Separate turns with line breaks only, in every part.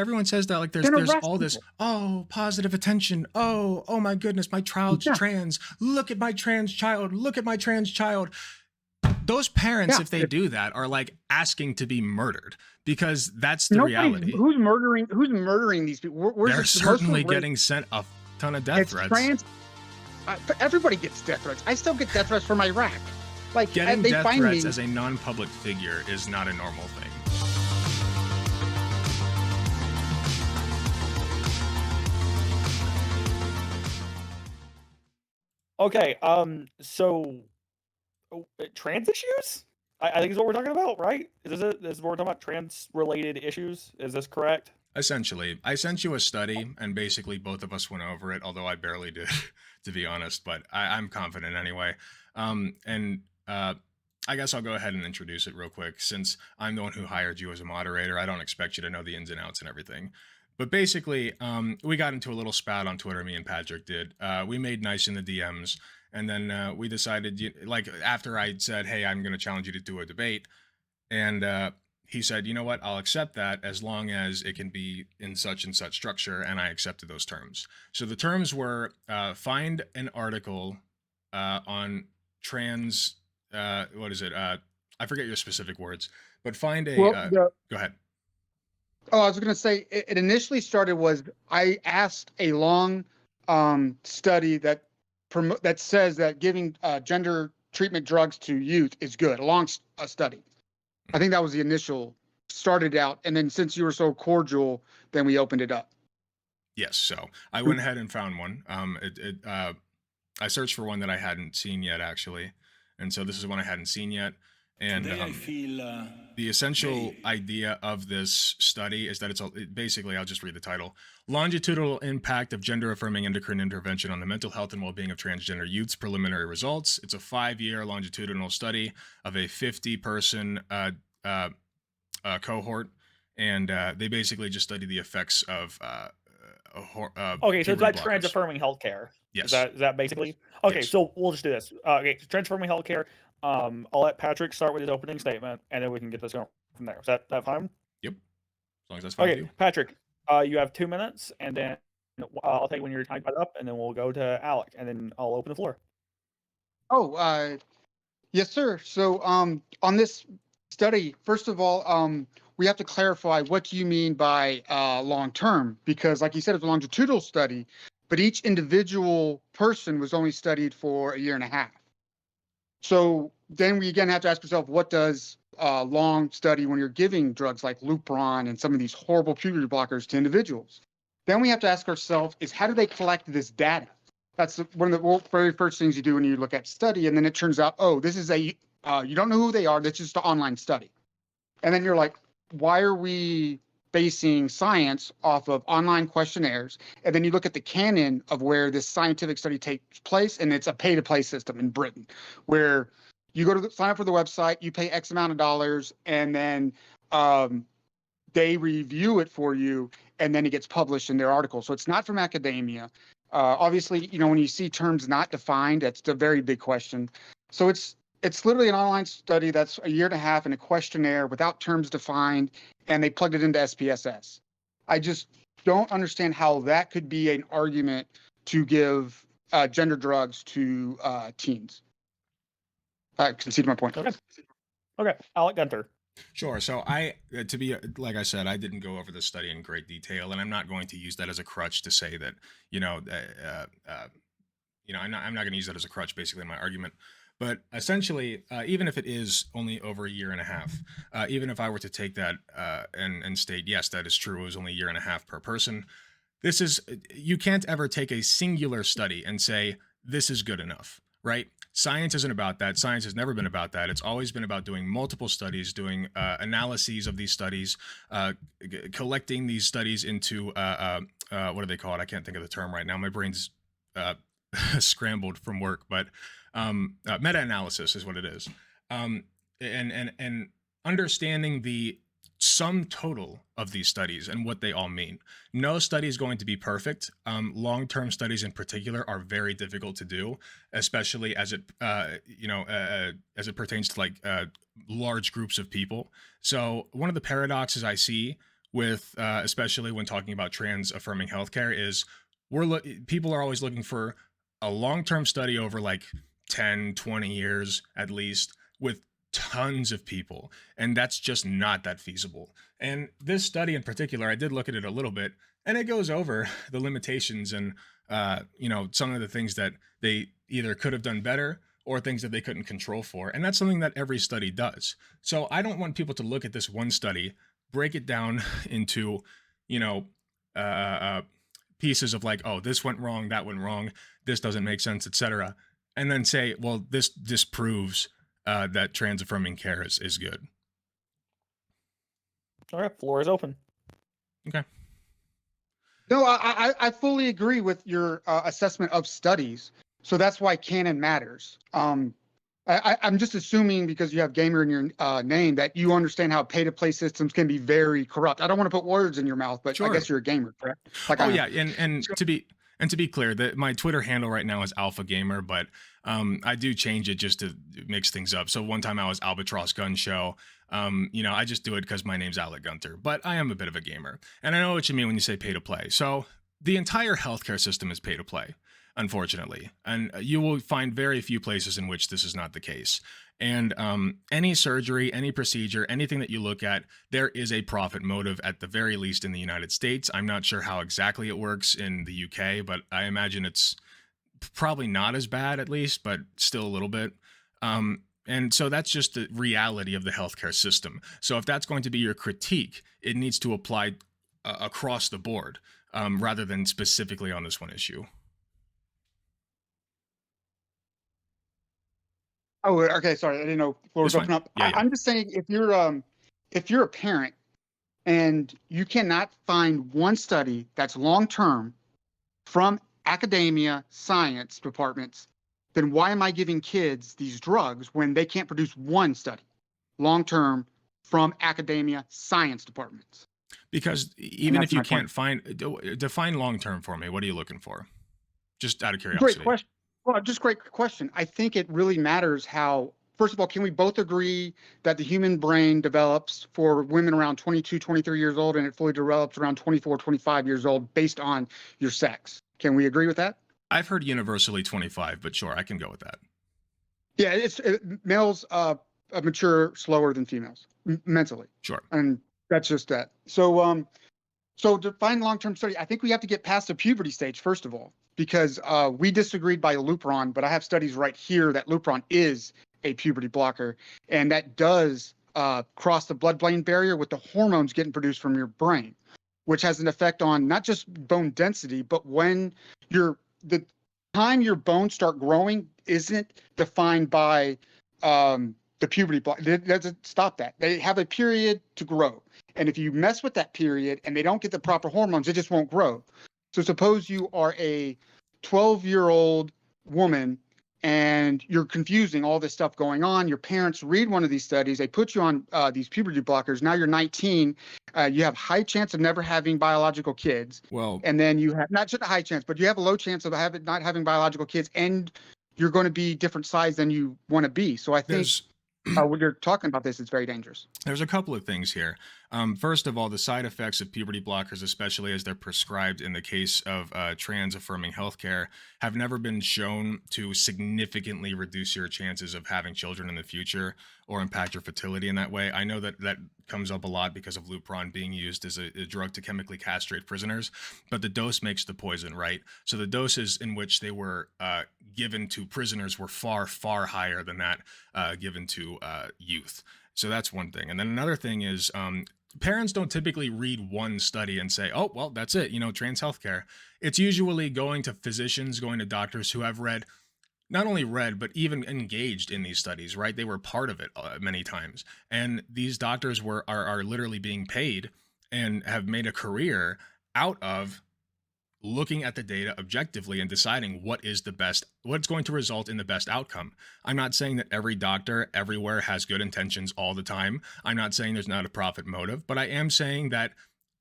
Everyone says that like
then
there's
arrest
all this,
people.
oh, positive attention. Oh my goodness, my child's
Yeah,
trans. Look at my trans child. Look at my trans child. Those parents,
yeah.
if they do that, are like asking to be murdered because that's the
Nobody's
reality.
who's murdering these people. Where's
They're
this, most of
certainly
the rape?
getting sent a ton of death
It's
threats.
trans. Everybody gets death threats. I still get death threats from Iraq. Like
Getting
they
death
find
threats
me.
as a non-public figure is not a normal thing.
Okay, so trans issues? I think is what we're talking about, right? Is this what we're talking about? Trans-related issues? Is this correct?
Essentially, I sent you a study, and basically both of us went over it, although I barely did, to be honest, but I'm confident anyway. And I guess I'll go ahead and introduce it real quick, since I'm the one who hired you as a moderator. I don't expect you to know the ins and outs and everything. But basically, we got into a little spat on Twitter, me and Patrick did. We made nice in the DMs, and then we decided, like, after I said, hey, I'm going to challenge you to do a debate, and he said, you know what, I'll accept that as long as it can be in such and such structure, and I accepted those terms. So the terms were find an article on trans, what is it? I forget your specific words, but find a,
Well,
go ahead.
I was going to say it initially started was I asked a long study that says that giving gender treatment drugs to youth is good. A long study. I think that was the initial started out, and then since you were so cordial, then we opened it up.
Yes, so I went ahead and found one. I searched for one that I hadn't seen yet, actually, and so this is one I hadn't seen yet. And
I feel
the essential idea of this study is that basically, I'll just read the title: Longitudinal Impact of Gender-Affirming Endocrine Intervention on the Mental Health and Well-Being of Transgender Youth's Preliminary Results. It's a 5-year longitudinal study of a 50-person cohort, and they basically just study the effects of
Okay, so it's about
puberty blockers.
trans-affirming healthcare.
Yes.
Is that basically? Okay,
Yes.
so we'll just do this. Okay, trans-affirming healthcare. I'll let Patrick start with his opening statement, and then we can get this going from there. Is that fine?
Yep. As long as that's fine with
Okay,
you.
Patrick, you have 2 minutes, and then I'll take when you're timed up, and then we'll go to Alec, and then I'll open the floor.
Oh, yes, sir. So on this study, first of all, we have to clarify what do you mean by long term, because like you said, it's a longitudinal study, but each individual person was only studied for a year and a half. So then we again have to ask ourselves, what does long study when you're giving drugs like Lupron and some of these horrible puberty blockers to individuals? Then we have to ask ourselves is how do they collect this data? That's one of the very first things you do when you look at study. And then it turns out, oh, this is you don't know who they are. That's just an online study. And then you're like, why are we basing science off of online questionnaires? And then you look at the canon of where this scientific study takes place, and it's a pay-to-play system in Britain, where you go to sign up for the website, you pay X amount of dollars, and then they review it for you, and then it gets published in their article. So it's not from academia. Obviously, when you see terms not defined, that's a very big question. So it's literally an online study that's a year and a half in a questionnaire without terms defined, and they plugged it into SPSS. I just don't understand how that could be an argument to give gender drugs to teens. I concede my point.
Okay, Alec Gunter.
Sure. So like I said, I didn't go over this study in great detail, and I'm not going to use that as a crutch to say that, I'm not going to use that as a crutch, basically, in my argument. But essentially, even if it is only over a year and a half, even if I were to take that and state, yes, that is true, it was only a year and a half per person, you can't ever take a singular study and say, this is good enough, right? Science isn't about that. Science has never been about that. It's always been about doing multiple studies, doing analyses of these studies, collecting these studies into, what do they call it? I can't think of the term right now. My brain's scrambled from work, but meta-analysis is what it is. And understanding the sum total of these studies and what they all mean. No study is going to be perfect. Long-term studies in particular are very difficult to do, especially as it as it pertains to like large groups of people. So one of the paradoxes I see with, especially when talking about trans affirming healthcare, is people are always looking for a long-term study over like 10, 20 years at least, with tons of people, and that's just not that feasible. And this study in particular, I did look at it a little bit, and it goes over the limitations and some of the things that they either could have done better or things that they couldn't control for. And that's something that every study does. So I don't want people to look at this one study, break it down into, you know, uh, uh, pieces of like, oh, this went wrong, that went wrong, this doesn't make sense, etc., and then say, well, this disproves that trans affirming care is good.
All right, floor is open.
Okay.
No, I fully agree with your assessment of studies. So that's why canon matters. I'm just assuming because you have gamer in your name that you understand how pay-to-play systems can be very corrupt. I don't want to put words in your mouth, but
Sure.
I guess you're a gamer, correct? Like
Oh yeah, and to be clear, that my Twitter handle right now is Alpha Gamer, but I do change it just to mix things up. So one time I was Albatross Gun Show. I just do it because my name's Alec Gunter, but I am a bit of a gamer, and I know what you mean when you say pay to play. So the entire healthcare system is pay to play, unfortunately, and you will find very few places in which this is not the case. And any surgery, any procedure, anything that you look at, there is a profit motive at the very least in the United States. I'm not sure how exactly it works in the UK, but I imagine it's probably not as bad at least, but still a little bit. And so that's just the reality of the healthcare system. So if that's going to be your critique, it needs to apply across the board rather than specifically on this one issue.
Oh, okay. Sorry, I didn't know floor was
It's
open
fine.
up.
Yeah.
I'm just saying if you're a parent and you cannot find one study that's long term from academia, science departments, then why am I giving kids these drugs when they can't produce one study long term from academia, science departments?
Because even if you
my
can't
point.
find, define long term for me. What are you looking for? Just out of
Great
curiosity.
question. Well, just great question. I think it really matters how, first of all, can we both agree that the human brain develops for women around 22, 23 years old, and it fully develops around 24, 25 years old based on your sex? Can we agree with that?
I've heard universally 25, but sure, I can go with that.
Yeah, males mature slower than females mentally.
Sure.
And that's just that. So to find long-term study, I think we have to get past the puberty stage, first of all, because we disagreed by Lupron, but I have studies right here that Lupron is a puberty blocker, and that does cross the blood-brain barrier with the hormones getting produced from your brain, which has an effect on not just bone density, but when the time your bones start growing isn't defined by the puberty block. It doesn't stop that. They have a period to grow. And if you mess with that period and they don't get the proper hormones, it just won't grow. So suppose you are a 12-year-old woman and you're confusing all this stuff going on. Your parents read one of these studies. They put you on these puberty blockers. Now you're 19. You have high chance of never having biological kids.
Well,
And then you have not just a high chance, but you have a low chance of not having biological kids. And you're going to be different size than you want to be. So I think when you're talking about this, it's very dangerous.
There's a couple of things here. First of all, the side effects of puberty blockers, especially as they're prescribed in the case of trans affirming healthcare, have never been shown to significantly reduce your chances of having children in the future or impact your fertility in that way. I know that comes up a lot because of Lupron being used as a drug to chemically castrate prisoners, but the dose makes the poison, right? So the doses in which they were given to prisoners were far, far higher than that given to youth. So that's one thing. And then another thing is parents don't typically read one study and say, oh, well, that's it, trans healthcare. It's usually going to physicians, going to doctors who have not only read, but even engaged in these studies, right? They were part of it many times. And these doctors are literally being paid and have made a career out of looking at the data objectively and deciding what's going to result in the best outcome. I'm not saying that every doctor everywhere has good intentions all the time. I'm not saying there's not a profit motive, but I am saying that,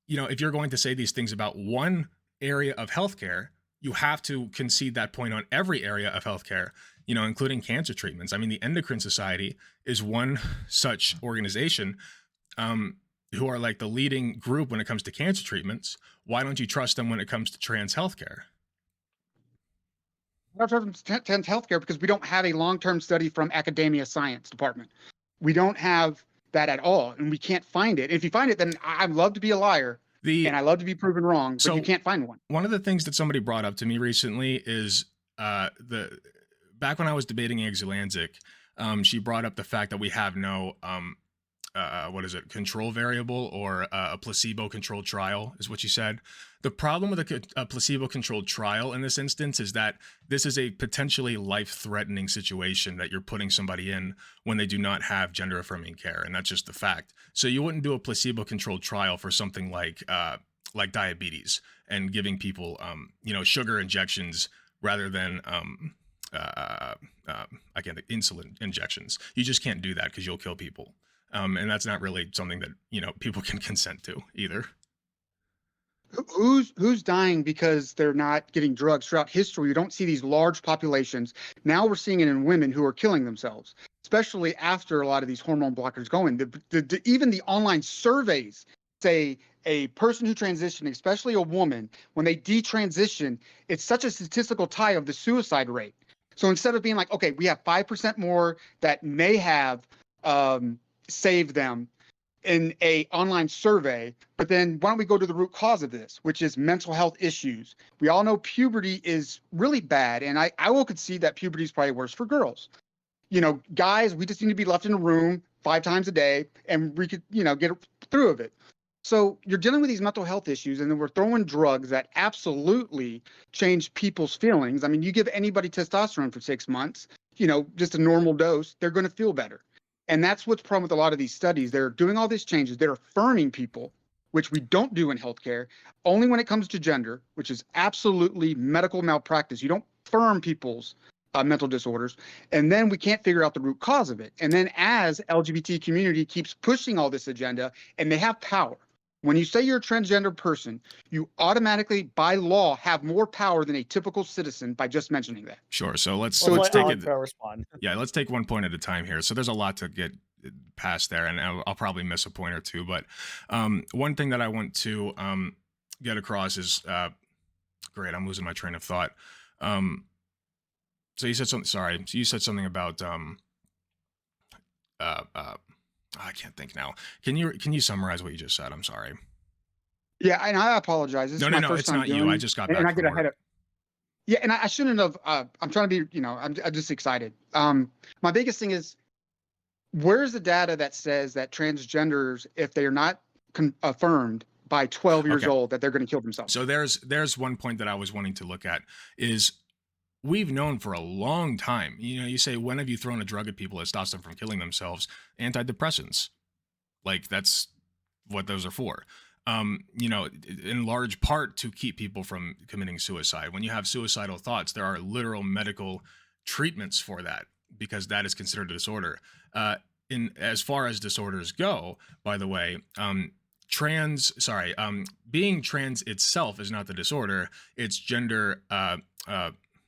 if you're going to say these things about one area of healthcare, you have to concede that point on every area of healthcare, including cancer treatments. I mean, the Endocrine Society is one such organization. who are like the leading group when it comes to cancer treatments, why don't you trust them when it comes to trans healthcare?
Trans healthcare because we don't have a long-term study from academia science department. We don't have that at all, and we can't find it. If you find it, then I'd love to be a liar and I love to be proven wrong, but you can't find one.
One of the things that somebody brought up to me recently is the back when I was debating Exulanzic, she brought up the fact that we have no what is it, control variable or a placebo controlled trial is what she said. The problem with a placebo controlled trial in this instance is that this is a potentially life threatening situation that you're putting somebody in when they do not have gender affirming care. And that's just the fact. So you wouldn't do a placebo controlled trial for something like diabetes and giving people, sugar injections rather than, insulin injections. You just can't do that because you'll kill people. And that's not really something that, people can consent to either.
Who's dying because they're not getting drugs? Throughout history, you don't see these large populations. Now we're seeing it in women who are killing themselves, especially after a lot of these hormone blockers go in. Even the online surveys say a person who transitioned, especially a woman, when they detransition, it's such a statistical tie of the suicide rate. So instead of being like, okay, we have 5% more that may have saved them in a online survey, but then why don't we go to the root cause of this, which is mental health issues. We all know puberty is really bad, and I will concede that puberty is probably worse for girls. Guys, we just need to be left in a room 5 times a day and we could, get through of it. So you're dealing with these mental health issues, and then we're throwing drugs that absolutely change people's feelings. I mean, you give anybody testosterone for 6 months, just a normal dose, they're going to feel better. And that's what's the problem with a lot of these studies. They're doing all these changes. They're affirming people, which we don't do in healthcare, only when it comes to gender, which is absolutely medical malpractice. You don't affirm people's mental disorders. And then we can't figure out the root cause of it. And then as LGBT community keeps pushing all this agenda, and they have power. When you say you're a transgender person, you automatically, by law, have more power than a typical citizen by just mentioning that.
Sure. So let's
let
take
Alex
it.
respond.
Yeah, let's take one point at a time here. So there's a lot to get past there, and I'll probably miss a point or two. But one thing that I want to get across is great. I'm losing my train of thought. So you said something. Sorry. So you said something about I can't think now. Can you summarize what you just said? I'm sorry.
Yeah, and I apologize. This is my first
it's
time
not you. I just got back
and I
from
get ahead
work.
of. Yeah, and I shouldn't have. I'm trying to be. I'm just excited. My biggest thing is, where's the data that says that transgenders, if they are not affirmed by 12 years
Okay.
old, that they're going to kill themselves?
So there's one point that I was wanting to look at is we've known for a long time. You say, when have you thrown a drug at people that stops them from killing themselves? Antidepressants. Like, that's what those are for. In large part to keep people from committing suicide. When you have suicidal thoughts, there are literal medical treatments for that because that is considered a disorder. As far as disorders go, by the way, being trans itself is not the disorder. It's gender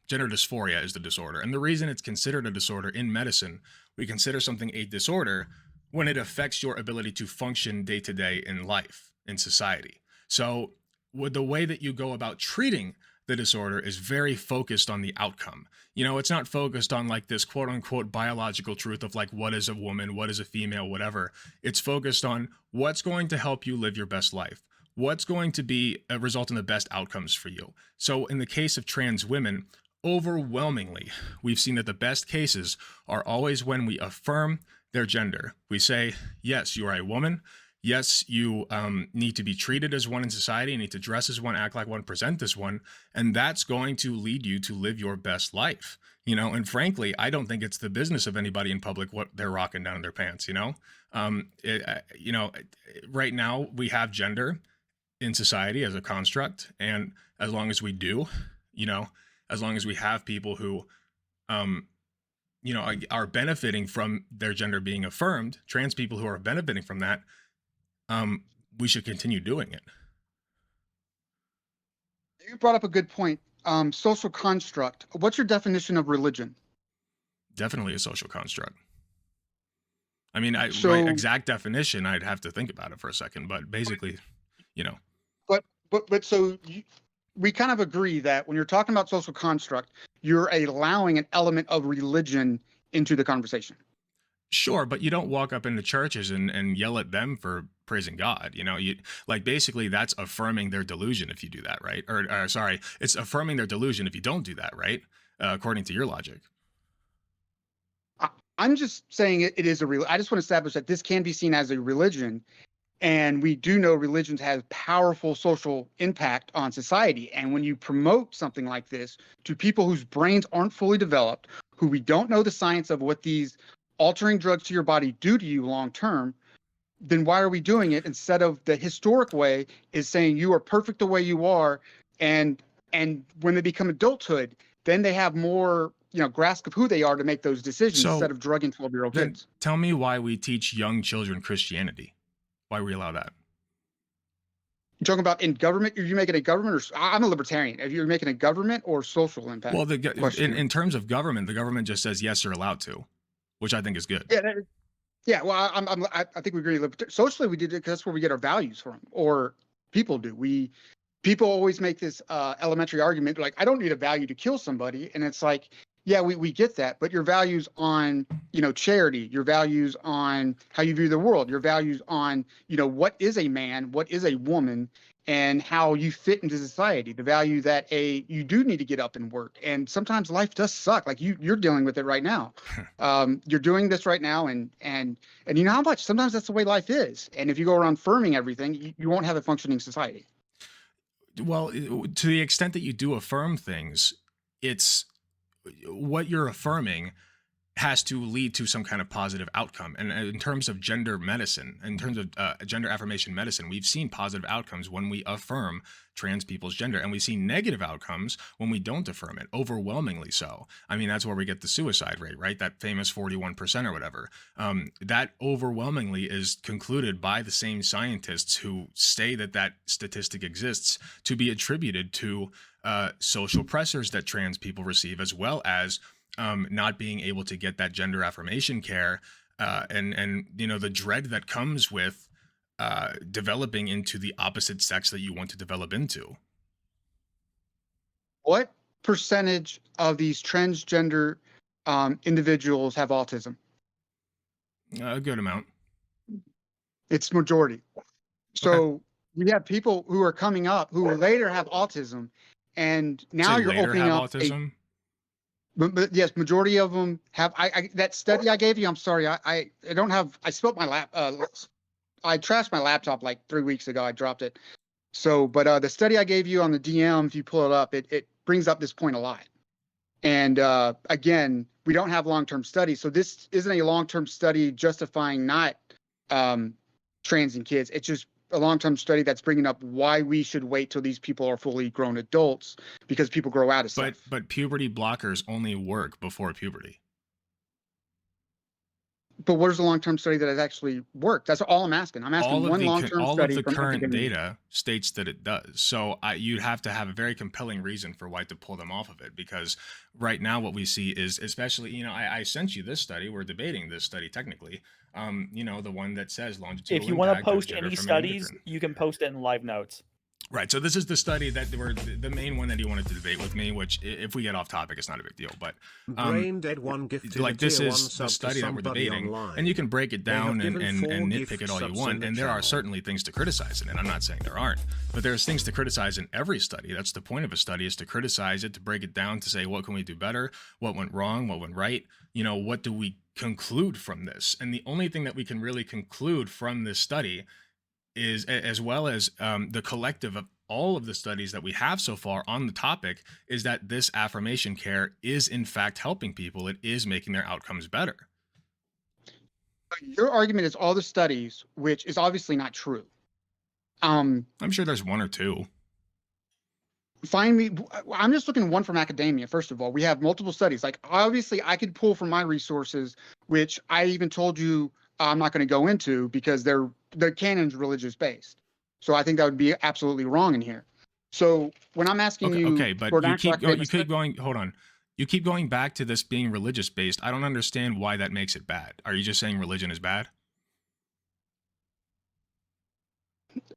dysphoria is the disorder. And the reason it's considered a disorder in medicine, we consider something a disorder when it affects your ability to function day to day in life, in society. So with the way that you go about treating the disorder is very focused on the outcome. It's not focused on like this quote unquote biological truth of like, what is a woman, what is a female, whatever. It's focused on what's going to help you live your best life. What's going to be a result in the best outcomes for you. So in the case of trans women, overwhelmingly, we've seen that the best cases are always when we affirm their gender. We say, yes, you are a woman. Yes, you need to be treated as one in society, you need to dress as one, act like one, present as one, and that's going to lead you to live your best life. And frankly, I don't think it's the business of anybody in public what they're rocking down in their pants. Right now we have gender in society as a construct, and as long as we do, as long as we have people who are benefiting from their gender being affirmed, trans people who are benefiting from that, we should continue doing it.
You brought up a good point. Social construct. What's your definition of religion?
Definitely a social construct. I mean, right,
So,
exact definition, I'd have to think about it for a second, but basically, you know,
but so we kind of agree that when you're talking about social construct, you're allowing an element of religion into the conversation.
sure, but you don't walk up into churches and yell at them for praising God. You know, you like basically that's affirming their delusion if you do that, right? Or sorry, it's affirming their delusion if you don't do that, right? According to your logic.
I'm just saying it is a real. I just want to establish that this can be seen as a religion, and we do know religions have powerful social impact on society. And when you promote something like this to people whose brains aren't fully developed, who we don't know the science of what these altering drugs to your body do to you long term, then why are we doing it instead of the historic way is saying you are perfect the way you are, and when they become adulthood, then they have more grasp of who they are to make those decisions instead
So
of drugging 12-year-old
then
kids.
tell me why we teach young children Christianity. Why we allow that?
You're talking about in government? Are you making a government, or I'm a libertarian? Are you making a government or social impact
Well,
question?
in terms of government, the government just says yes, you're allowed to, which I think is good.
Yeah, yeah. Well, I think we agree. Socially, we did it because that's where we get our values from, or people do. People always make this elementary argument like, I don't need a value to kill somebody, and it's like, yeah, we get that, but your values on charity, your values on how you view the world, your values on what is a man, what is a woman, and how you fit into society, the value that you do need to get up and work, and sometimes life does suck, like you're dealing with it right now. You're doing this right now, and you know how much sometimes that's the way life is, and if you go around affirming everything, you won't have a functioning society.
Well, to the extent that you do affirm things, it's what you're affirming has to lead to some kind of positive outcome. And in terms of gender medicine, in terms of gender affirmation medicine, we've seen positive outcomes when we affirm trans people's gender, and we see negative outcomes when we don't affirm it, overwhelmingly so. I mean, that's where we get the suicide rate, right? That famous 41% or whatever. That overwhelmingly is concluded by the same scientists who say that that statistic exists to be attributed to social pressures that trans people receive, as well as not being able to get that gender affirmation care, and the dread that comes with developing into the opposite sex that you want to develop into.
What percentage of these transgender individuals have autism?
A good amount.
It's majority. So
Okay.
we have people who are coming up who will later have autism, and now
Say
you're
later
opening
have
up
autism.
but yes, majority of them have. That study I gave you. I'm sorry, I don't have. I spilled my I trashed my laptop like 3 weeks ago. I dropped it. So, but the study I gave you on the DM, if you pull it up, it brings up this point a lot. And again, we don't have long-term studies, so this isn't a long-term study justifying not trans in kids. It's just a long-term study that's bringing up why we should wait till these people are fully grown adults, because people grow out of stuff.
But puberty blockers only work before puberty.
But where's the long-term study that has actually worked? That's all I'm asking. I'm asking one long-term
All of
study
the
from
current
academia.
data states that it does. So you'd have to have a very compelling reason for why to pull them off of it, because right now what we see is, especially, I sent you this study. We're debating this study technically. The one that says longitudinal.
If you want to
impact of
post
gender
any
affirming
studies,
endocrine.
you can post it in live notes.
Right. So this is the study that were the main one that he wanted to debate with me, which if we get off topic, it's not a big deal. But
Brain Dead One gifted
like this
a tier
is
1
the
sub to
study that we're
somebody
debating,
online.
and you can break it
They have
down
given
and
4
nitpick
gift
it all you
subs
want,
in the
and there are
channel.
certainly things to criticize in it. I'm not saying there aren't, but there's things to criticize in every study. That's the point of a study, is to criticize it, to break it down, to say what can we do better, what went wrong, what went right, what do we conclude from this. And the only thing that we can really conclude from this study is, as well as the collective of all of the studies that we have so far on the topic, is that this affirmation care is in fact helping people. It is making their outcomes better.
Your argument is all the studies, which is obviously not true.
I'm sure there's one or two.
Find me. I'm just looking at one from academia. First of all, we have multiple studies. Like, obviously, I could pull from my resources, which I even told you I'm not going to go into because the canon's religious based. So I think that would be absolutely wrong in here. So when I'm asking you,
Okay, but
for an
you
actual
keep
academic
going. Hold on. You keep going back to this being religious based. I don't understand why that makes it bad. Are you just saying religion is bad?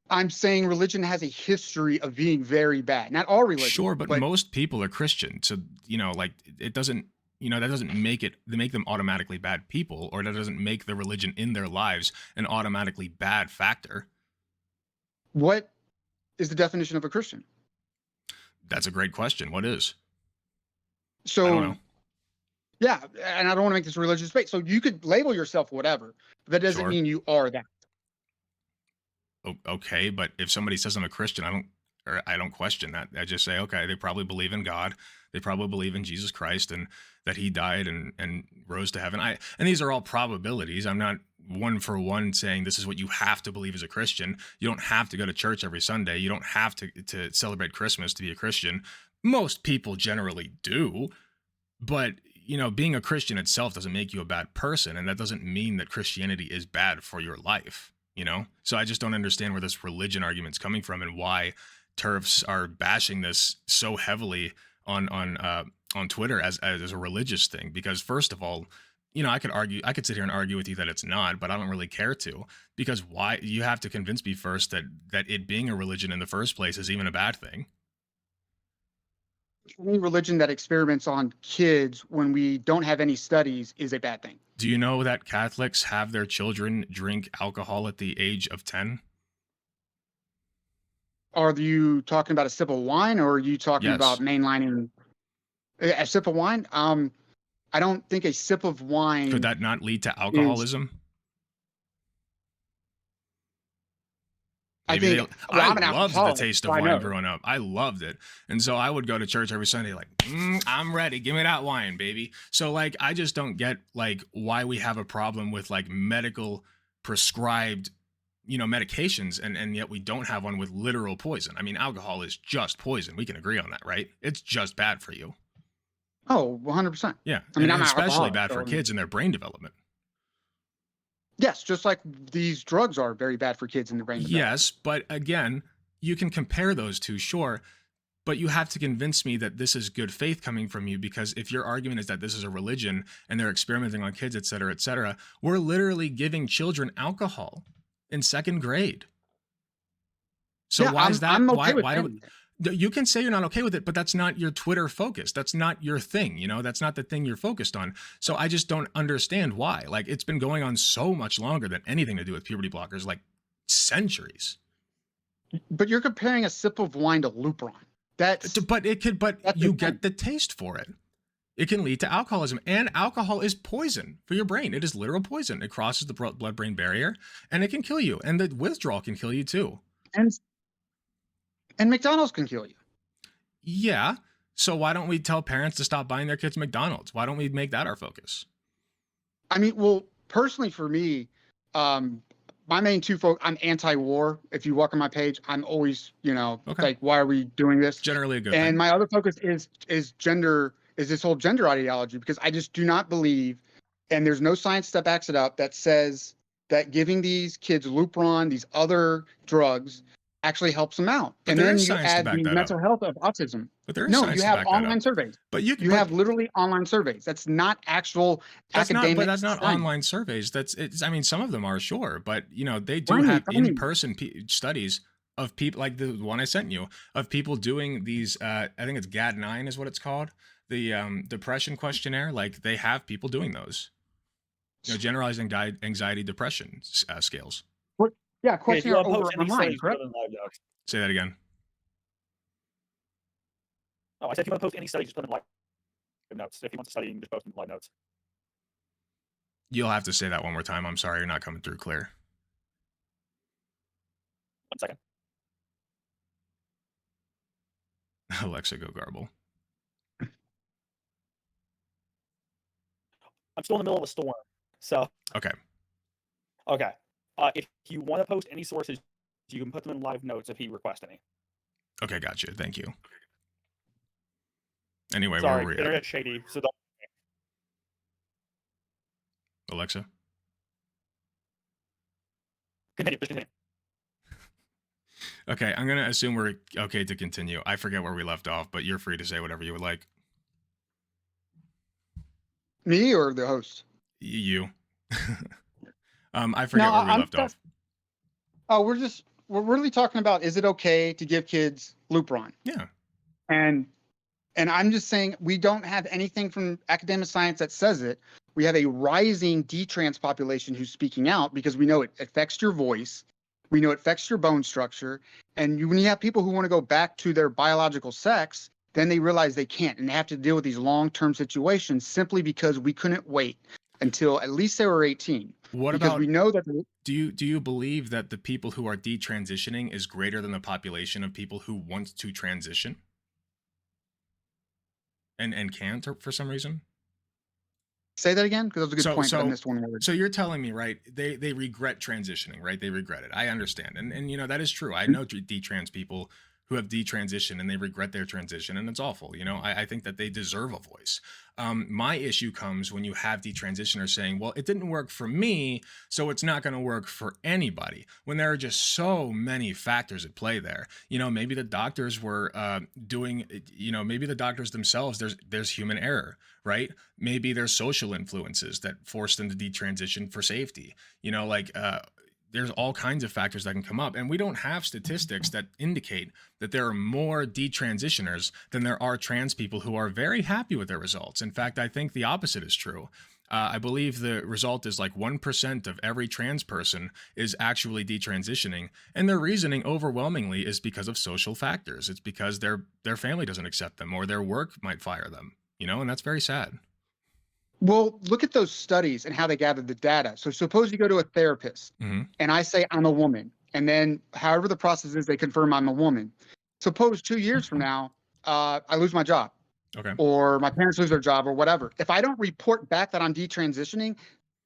I'm saying religion has a history of being very bad. Not all religion,
Sure, but most people are Christian. So, like it doesn't, that doesn't make them automatically bad people, or that doesn't make the religion in their lives an automatically bad factor.
what is the definition of a Christian?
That's a great question. What is?
So
I don't know.
yeah, and I don't want to make this a religious debate. So you could label yourself whatever, but that doesn't
Sure.
mean you are that.
Okay, but if somebody says I'm a Christian, I don't question that. I just say, okay, they probably believe in God. They probably believe in Jesus Christ and that he died and rose to heaven. And these are all probabilities. I'm not one for one saying this is what you have to believe as a Christian. You don't have to go to church every Sunday. You don't have to celebrate Christmas to be a Christian. Most people generally do, but being a Christian itself doesn't make you a bad person, and that doesn't mean that Christianity is bad for your life. So I just don't understand where this religion argument's coming from and why TERFs are bashing this so heavily on Twitter as a religious thing. Because first of all, I could sit here and argue with you that it's not, but I don't really care to, because why? You have to convince me first that it being a religion in the first place is even a bad thing.
Any religion that experiments on kids when we don't have any studies is a bad thing.
Do you know that Catholics have their children drink alcohol at the age of 10?
Are you talking about a sip of wine, or are you talking
Yes.
about mainlining a sip of wine? I don't think a sip of wine
Could that not lead to alcoholism?
I
Maybe
think
I
I'm an
loved the
alcoholic,
taste of
so I
wine
know.
growing up. I loved it. And so I would go to church every Sunday like, I'm ready. Give me that wine, baby. So like, I just don't get like why we have a problem with like medical prescribed, medications, and yet we don't have one with literal poison. I mean, alcohol is just poison. We can agree on that, right? It's just bad for you.
Oh, 100%.
Yeah.
I mean,
and
I'm an
especially
alcoholic,
bad for
so-
kids and their brain development.
Yes, just like these drugs are very bad for kids in the brain development.
Yes, but again, you can compare those two, sure, but you have to convince me that this is good faith coming from you, because if your argument is that this is a religion and they're experimenting on kids, et cetera, we're literally giving children alcohol in second grade. So
Yeah,
why is that?
I'm okay with
why do
saying that.
you can say you're not okay with it, but that's not your Twitter focus. That's not your thing. That's not the thing you're focused on. So I just don't understand why. Like, it's been going on so much longer than anything to do with puberty blockers, like centuries.
But you're comparing a sip of wine to Lupron. That's
But
That's
you
the
get
thing.
the taste for it. It can lead to alcoholism, and alcohol is poison for your brain. It is literal poison. It crosses the blood-brain barrier, and it can kill you. And the withdrawal can kill you too.
and McDonald's can kill you.
Yeah. So why don't we tell parents to stop buying their kids McDonald's? Why don't we make that our focus?
I mean, well, personally for me, my main I'm anti-war. If you walk on my page, I'm always,
Okay.
like, why are we doing this?
Generally a good
And
thing.
my other focus is this whole gender ideology, because I just do not believe, and there's no science that backs it up, that says that giving these kids Lupron, these other drugs, actually helps them out.
But
and
there
then
is
you
science to
add
back
the
that up.
mental health of autism.
But there is
No,
science
you
to
have
back that
online
up.
surveys.
But
You have literally online surveys. That's not actual academic.
But that's not
science.
online surveys. I mean, some of them are, sure, but they do
Funny,
have
funny.
in-person studies of people, like the one I sent you, of people doing these. I think it's GAD-9 is what it's called, the depression questionnaire. Like, they have people doing those. Generalized anxiety depression scales.
Yeah,
Okay, if
question
you
over
want to post any
online,
studies, put
correct?
them in live notes.
Say that again.
Oh, I said if you want to post any studies, just put them in live notes. If you want to study, you can just post them in live notes.
You'll have to say that one more time. I'm sorry, you're not coming through clear.
1 second.
Alexa, go garble.
I'm still in the middle of a storm, so
Okay.
okay. If you want to post any sources, you can put them in live notes if he requests any.
Okay, gotcha. Thank you. Anyway,
Sorry,
where were we at?
internet's shady, so don't.
Alexa?
Continue. Just continue.
Okay, I'm going to assume we're okay to continue. I forget where we left off, but you're free to say whatever you would like.
Me or the host?
You. I
No,
forget where we left off.
Oh, we're really talking about, is it okay to give kids Lupron?
Yeah.
And I'm just saying we don't have anything from academic science that says it. We have a rising detrans population who's speaking out because we know it affects your voice. We know it affects your bone structure. And when you have people who want to go back to their biological sex, then they realize they can't, and they have to deal with these long-term situations simply because we couldn't wait until at least they were 18.
What
because
about
we know that
do you believe that the people who are detransitioning is greater than the population of people who want to transition and can't for some reason?
Say that again, because that was a good point, but I missed one word.
So you're telling me, right? They regret transitioning, right? They regret it. I understand, and you know that is true. I know detrans people who have detransitioned and they regret their transition, and it's awful. You know, I think that they deserve a voice. My issue comes when you have detransitioners saying, well, it didn't work for me, so it's not going to work for anybody, when there are just so many factors at play there. You know, maybe the doctors were maybe the doctors themselves, there's human error, right? Maybe there's social influences that forced them to detransition for safety. You know, like there's all kinds of factors that can come up, and we don't have statistics that indicate that there are more detransitioners than there are trans people who are very happy with their results. In fact, I think the opposite is true. I believe the result is like 1% of every trans person is actually detransitioning, and their reasoning overwhelmingly is because of social factors. It's because their family doesn't accept them, or their work might fire them, you know, and that's very sad.
Well, look at those studies and how they gathered the data. So suppose you go to a therapist and I say I'm a woman, and then however the process is, they confirm I'm a woman. Suppose 2 years from now, I lose my job.
Okay.
Or my parents lose their job or whatever. If I don't report back that I'm detransitioning,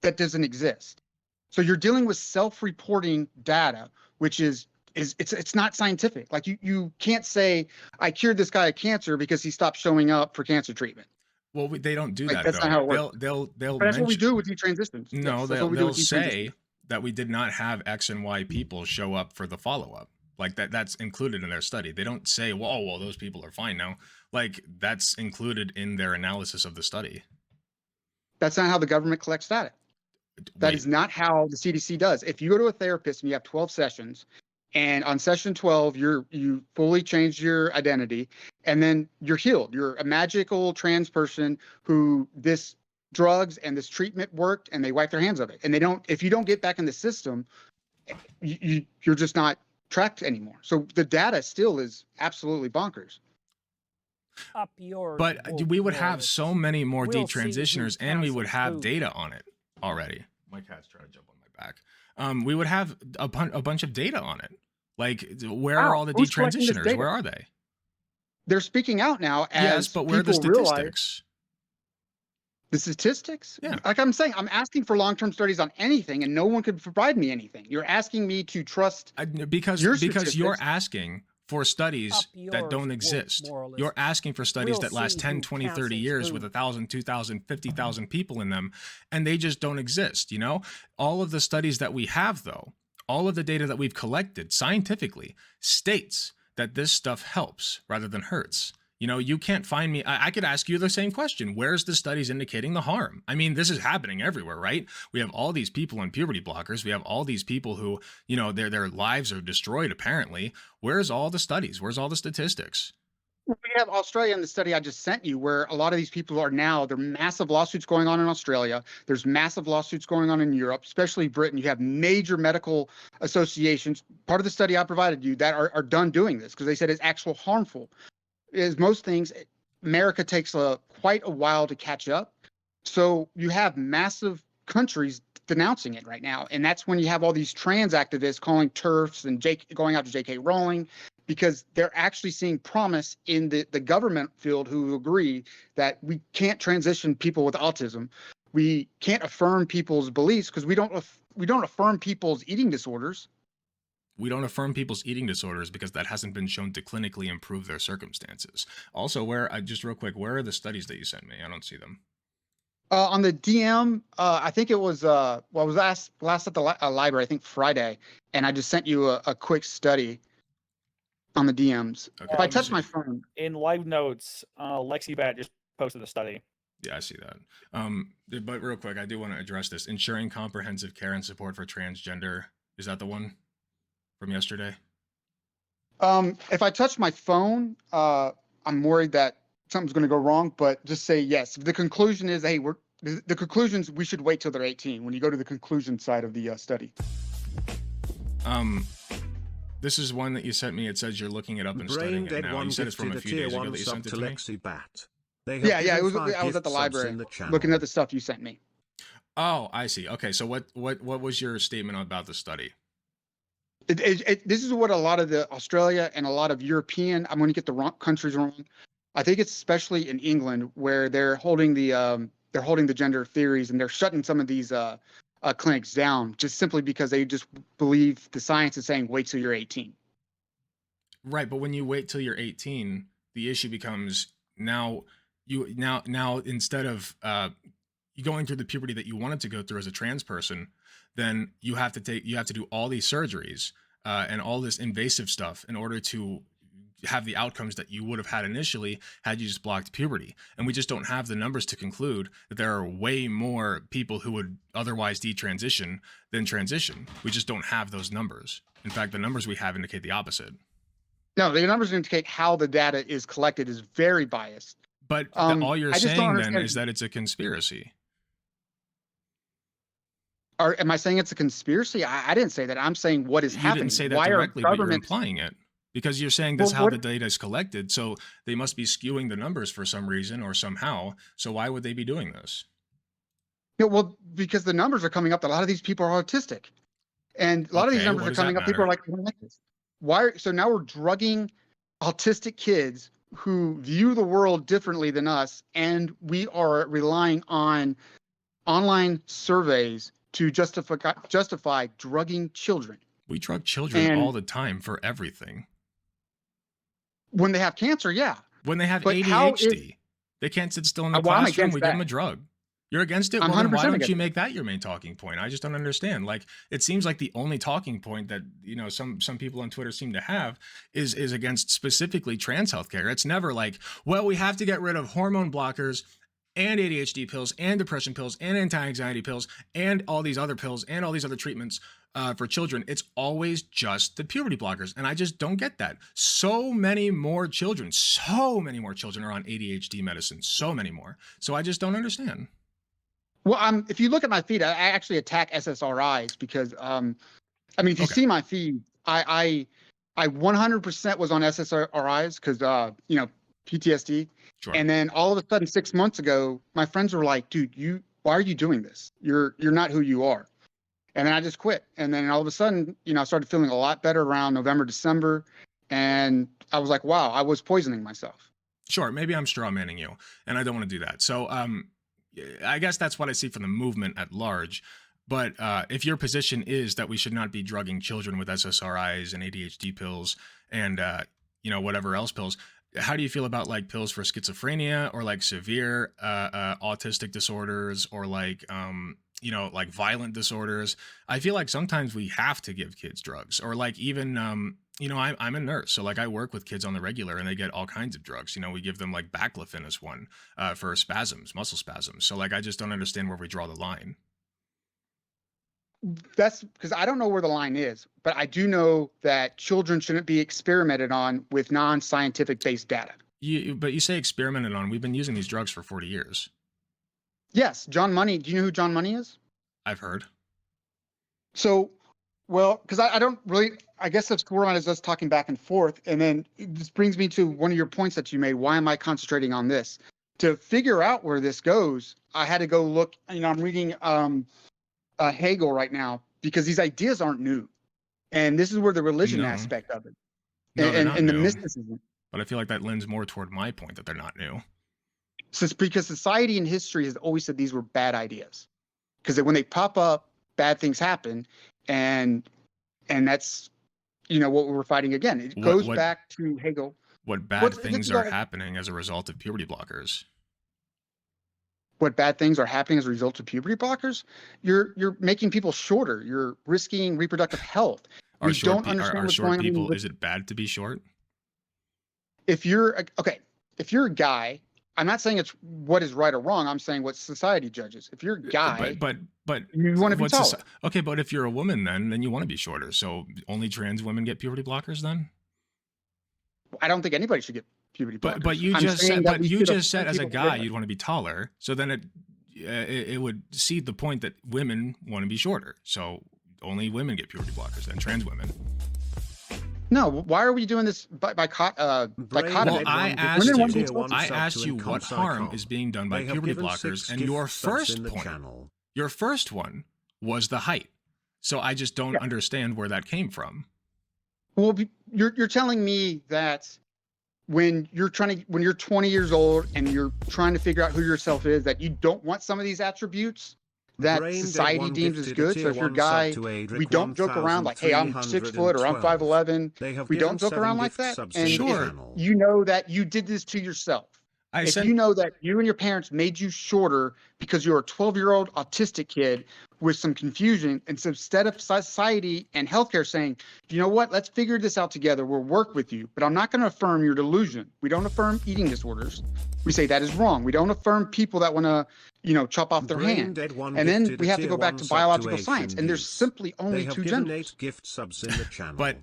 that doesn't exist. So you're dealing with self-reporting data, which is it's not scientific. Like you can't say I cured this guy of cancer because he stopped showing up for cancer treatment.
Well, they don't do
Like,
that
that's
though.
not how it works.
They'll
But that's what we
mention.
do with detransitions.
No,
Yes, that's what we do
they'll
with
say
detransitions.
that we did not have X and Y people show up for the follow up. Like that's included in their study. They don't say, well, those people are fine now. Like that's included in their analysis of the study.
That's not how the government collects data. That is not how the CDC does. If you go to a therapist and you have 12 sessions, and on session 12, you fully changed your identity, and then you're healed. You're a magical trans person who this drugs and this treatment worked, and they wipe their hands of it. And they don't. If you don't get back in the system, you're just not tracked anymore. So the data still is absolutely bonkers.
Up yours.
But we would have so many more
We'll see who
detransitioners, and we would
passes
have
who.
data on it already. My cat's trying to jump on my back. We would have a bunch of data on it. Like, where are all the
Who's collecting this
detransitioners?
data?
Where are they?
They're speaking out now as
Yes, but where are the
people realize
statistics?
the statistics.
Yeah.
Like I'm saying, I'm asking for long-term studies on anything, and no one could provide me anything. You're asking me to trust
Because
your
you're
statistics.
asking for studies
Up
that
yours,
don't
wolf
exist.
moralist.
You're asking for studies
We'll
that last
see
10,
who
20, 30
cancels
years
who.
with 1,000, 2,000, 50,000 people in them, and they just don't exist, you know? All of the studies that we have, though, all of the data that we've collected scientifically states that this stuff helps rather than hurts. You know, you can't find me. I could ask you the same question. Where's the studies indicating the harm? I mean, this is happening everywhere, right? We have all these people on puberty blockers. We have all these people who, you know, their lives are destroyed, apparently. Where's all the studies? Where's all the statistics?
We have Australia in the study I just sent you, where a lot of these people are now, there are massive lawsuits going on in Australia. There's massive lawsuits going on in Europe, especially Britain. You have major medical associations, part of the study I provided you, that are done doing this because they said it's actual harmful. Is most things, America takes quite a while to catch up. So you have massive countries denouncing it right now. And that's when you have all these trans activists calling TERFs and going out to J.K. Rowling, because they're actually seeing promise in the government field who agree that we can't transition people with autism. We can't affirm people's beliefs because we don't affirm people's eating disorders.
We don't affirm people's eating disorders because that hasn't been shown to clinically improve their circumstances. Also, just real quick, where are the studies that you sent me? I don't see them.
On the DM, I think it was, I was last at the library, I think Friday, and I just sent you a quick study on the DMs.
Okay,
If I touch my phone.
In live notes, LexiBat just posted a study.
Yeah, I see that. But real quick, I do want to address this. Ensuring comprehensive care and support for transgender. Is that the one from yesterday?
If I touch my phone, I'm worried that something's going to go wrong, but just say yes. If the conclusion is, hey, the conclusions, we should wait till they're 18 when you go to the conclusion side of the study.
This is one that you sent me. It says you're looking it up and studying it now. You said it's from a few days ago that you sent it to me.
Yeah, I was at the library looking at the stuff you sent me.
Oh, I see. Okay, so what was your statement about the study?
This is what a lot of the Australia and a lot of European, I'm going to get the wrong countries wrong. I think it's especially in England where they're holding the gender theories and they're shutting some of these clinics down just simply because they just believe the science is saying wait till you're 18.
Right, but when you wait till you're 18, the issue becomes now instead of you going through the puberty that you wanted to go through as a trans person, then you have to do all these surgeries and all this invasive stuff in order to have the outcomes that you would have had initially had you just blocked puberty. And we just don't have the numbers to conclude that there are way more people who would otherwise detransition than transition. We just don't have those numbers. In fact, the numbers we have indicate the opposite.
No, the numbers indicate how the data is collected is very biased.
But all you're saying then is that it's a conspiracy.
Or am I saying it's a conspiracy? I didn't say that. I'm saying what is happening.
You didn't say that directly, but you're implying it. Because you're saying this is how the data is collected, so they must be skewing the numbers for some reason or somehow. So why would they be doing this?
Yeah, well, because the numbers are coming up that a lot of these people are autistic. And a lot of these numbers are coming up. People are like this. Why? So now we're drugging autistic kids who view the world differently than us, and we are relying on online surveys to justify drugging children.
We drug children all the time for everything.
When they have cancer, yeah.
When they have ADHD, they can't sit still in the classroom. We give them a drug. You're against it? Well, then why don't you make that your main talking point? I just don't understand. Like, it seems like the only talking point that, you know, some people on Twitter seem to have is against specifically trans healthcare. It's never like, well, we have to get rid of hormone blockers and ADHD pills and depression pills and anti-anxiety pills and all these other pills and all these other treatments for children. It's always just the puberty blockers. And I just don't get that. So many more children are on ADHD medicine. So many more. So I just don't understand.
Well, if you look at my feed, I actually attack SSRIs because, if you see my feed, I 100% was on SSRIs because, PTSD.
Sure.
And then all of a sudden, 6 months ago, my friends were like, dude, why are you doing this? You're not who you are. And then I just quit. And then all of a sudden, I started feeling a lot better around November, December. And I was like, wow, I was poisoning myself.
Sure. Maybe I'm straw manning you and I don't want to do that. So, I guess that's what I see from the movement at large. But if your position is that we should not be drugging children with SSRIs and ADHD pills and, whatever else pills, how do you feel about like pills for schizophrenia or like severe autistic disorders or like, like violent disorders? I feel like sometimes we have to give kids drugs or like even, I'm a nurse. So like I work with kids on the regular and they get all kinds of drugs. We give them like baclofen as one for spasms, muscle spasms. So like, I just don't understand where we draw the line.
That's because I don't know where the line is, but I do know that children shouldn't be experimented on with non-scientific based data.
But you say experimented on. We've been using these drugs for 40 years.
Yes. John Money. Do you know who John Money is?
I've heard.
So, well, because I don't really, I guess that's format is us talking back and forth. And then this brings me to one of your points that you made. Why am I concentrating on this? To figure out where this goes, I had to go look, I'm reading Hegel right now because these ideas aren't new. And this is where the religion aspect of it and the mysticism.
But I feel like that lends more toward my point that they're not new.
So it's because society and history has always said these were bad ideas. Because when they pop up, bad things happen. And that's, what we're fighting again. It goes back to Hegel.
What bad things are happening as a result of puberty blockers?
What bad things are happening as a result of puberty blockers? You're making people shorter. You're risking reproductive health.
Are short people? Is it bad to be short?
If you're a guy, I'm not saying it's what is right or wrong. I'm saying what society judges. If you're a guy,
but
you want to be
what's
taller.
okay, but if you're a woman, then you want to be shorter. So only trans women get puberty blockers then?
I don't think anybody should get puberty blockers.
But you
I'm
just
saying
said,
that
but
we
you
should
just said
affirm
as a
people
guy
differently.
you'd want to be taller. So then it would cede the point that women want to be shorter. So only women get puberty blockers then, trans women.
No, why are we doing this dichotomy?
Well, I asked
Women want to be
you,
taller.
I asked you what harm is being done by puberty blockers, and your first point, your first one was the height. So I just don't understand where that came from.
Well, you're telling me that when you're 20 years old and you're trying to figure out who yourself is, that you don't want some of these attributes that society deems as good. So if you're a guy, we don't joke around like, hey, I'm 6 foot or I'm 5'11". We don't joke around like that. And if you know that you did this to yourself, you know that you and your parents made you shorter because you're a 12-year-old autistic kid with some confusion, and so instead of society and healthcare saying, you know what, let's figure this out together, we'll work with you, but I'm not going to affirm your delusion. We don't affirm eating disorders. We say that is wrong. We don't affirm people that want to, chop off their hand. And then we have to go back to biological science, and there's simply only two genders.
But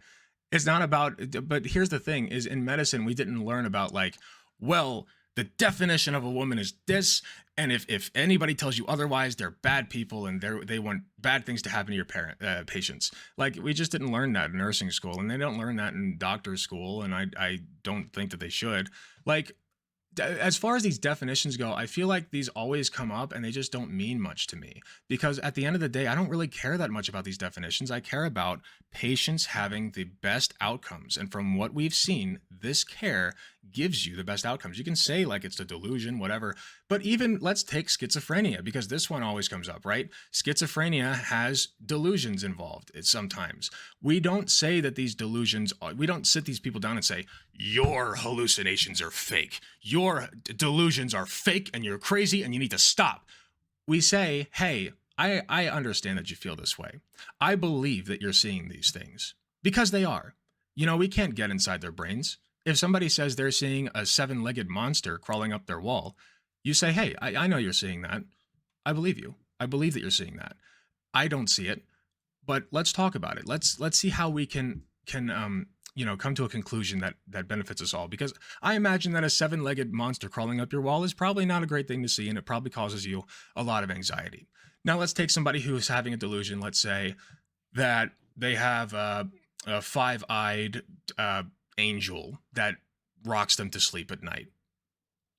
it's not about, but here's the thing, is in medicine, we didn't learn about like, well, the definition of a woman is this, and if anybody tells you otherwise, they're bad people and they want bad things to happen to your patients. Like, we just didn't learn that in nursing school, and they don't learn that in doctor's school, and I don't think that they should. Like, as far as these definitions go, I feel like these always come up and they just don't mean much to me, because at the end of the day, I don't really care that much about these definitions. I care about patients having the best outcomes. And from what we've seen, this care gives you the best outcomes. You can say like it's a delusion, whatever, but even let's take schizophrenia, because this one always comes up, right? Schizophrenia has delusions involved sometimes. We don't say that these delusions, we don't sit these people down and say, your hallucinations are fake. Your delusions are fake and you're crazy and you need to stop. We say, hey, I understand that you feel this way. I believe that you're seeing these things, because they are. We can't get inside their brains. If somebody says they're seeing a 7-legged monster crawling up their wall, you say, hey, I know you're seeing that. I believe you. I believe that you're seeing that. I don't see it, but let's talk about it. Let's see how we can come to a conclusion that benefits us all, because I imagine that a 7-legged monster crawling up your wall is probably not a great thing to see, and it probably causes you a lot of anxiety. Now let's take somebody who's having a delusion. Let's say that they have a 5-eyed angel that rocks them to sleep at night.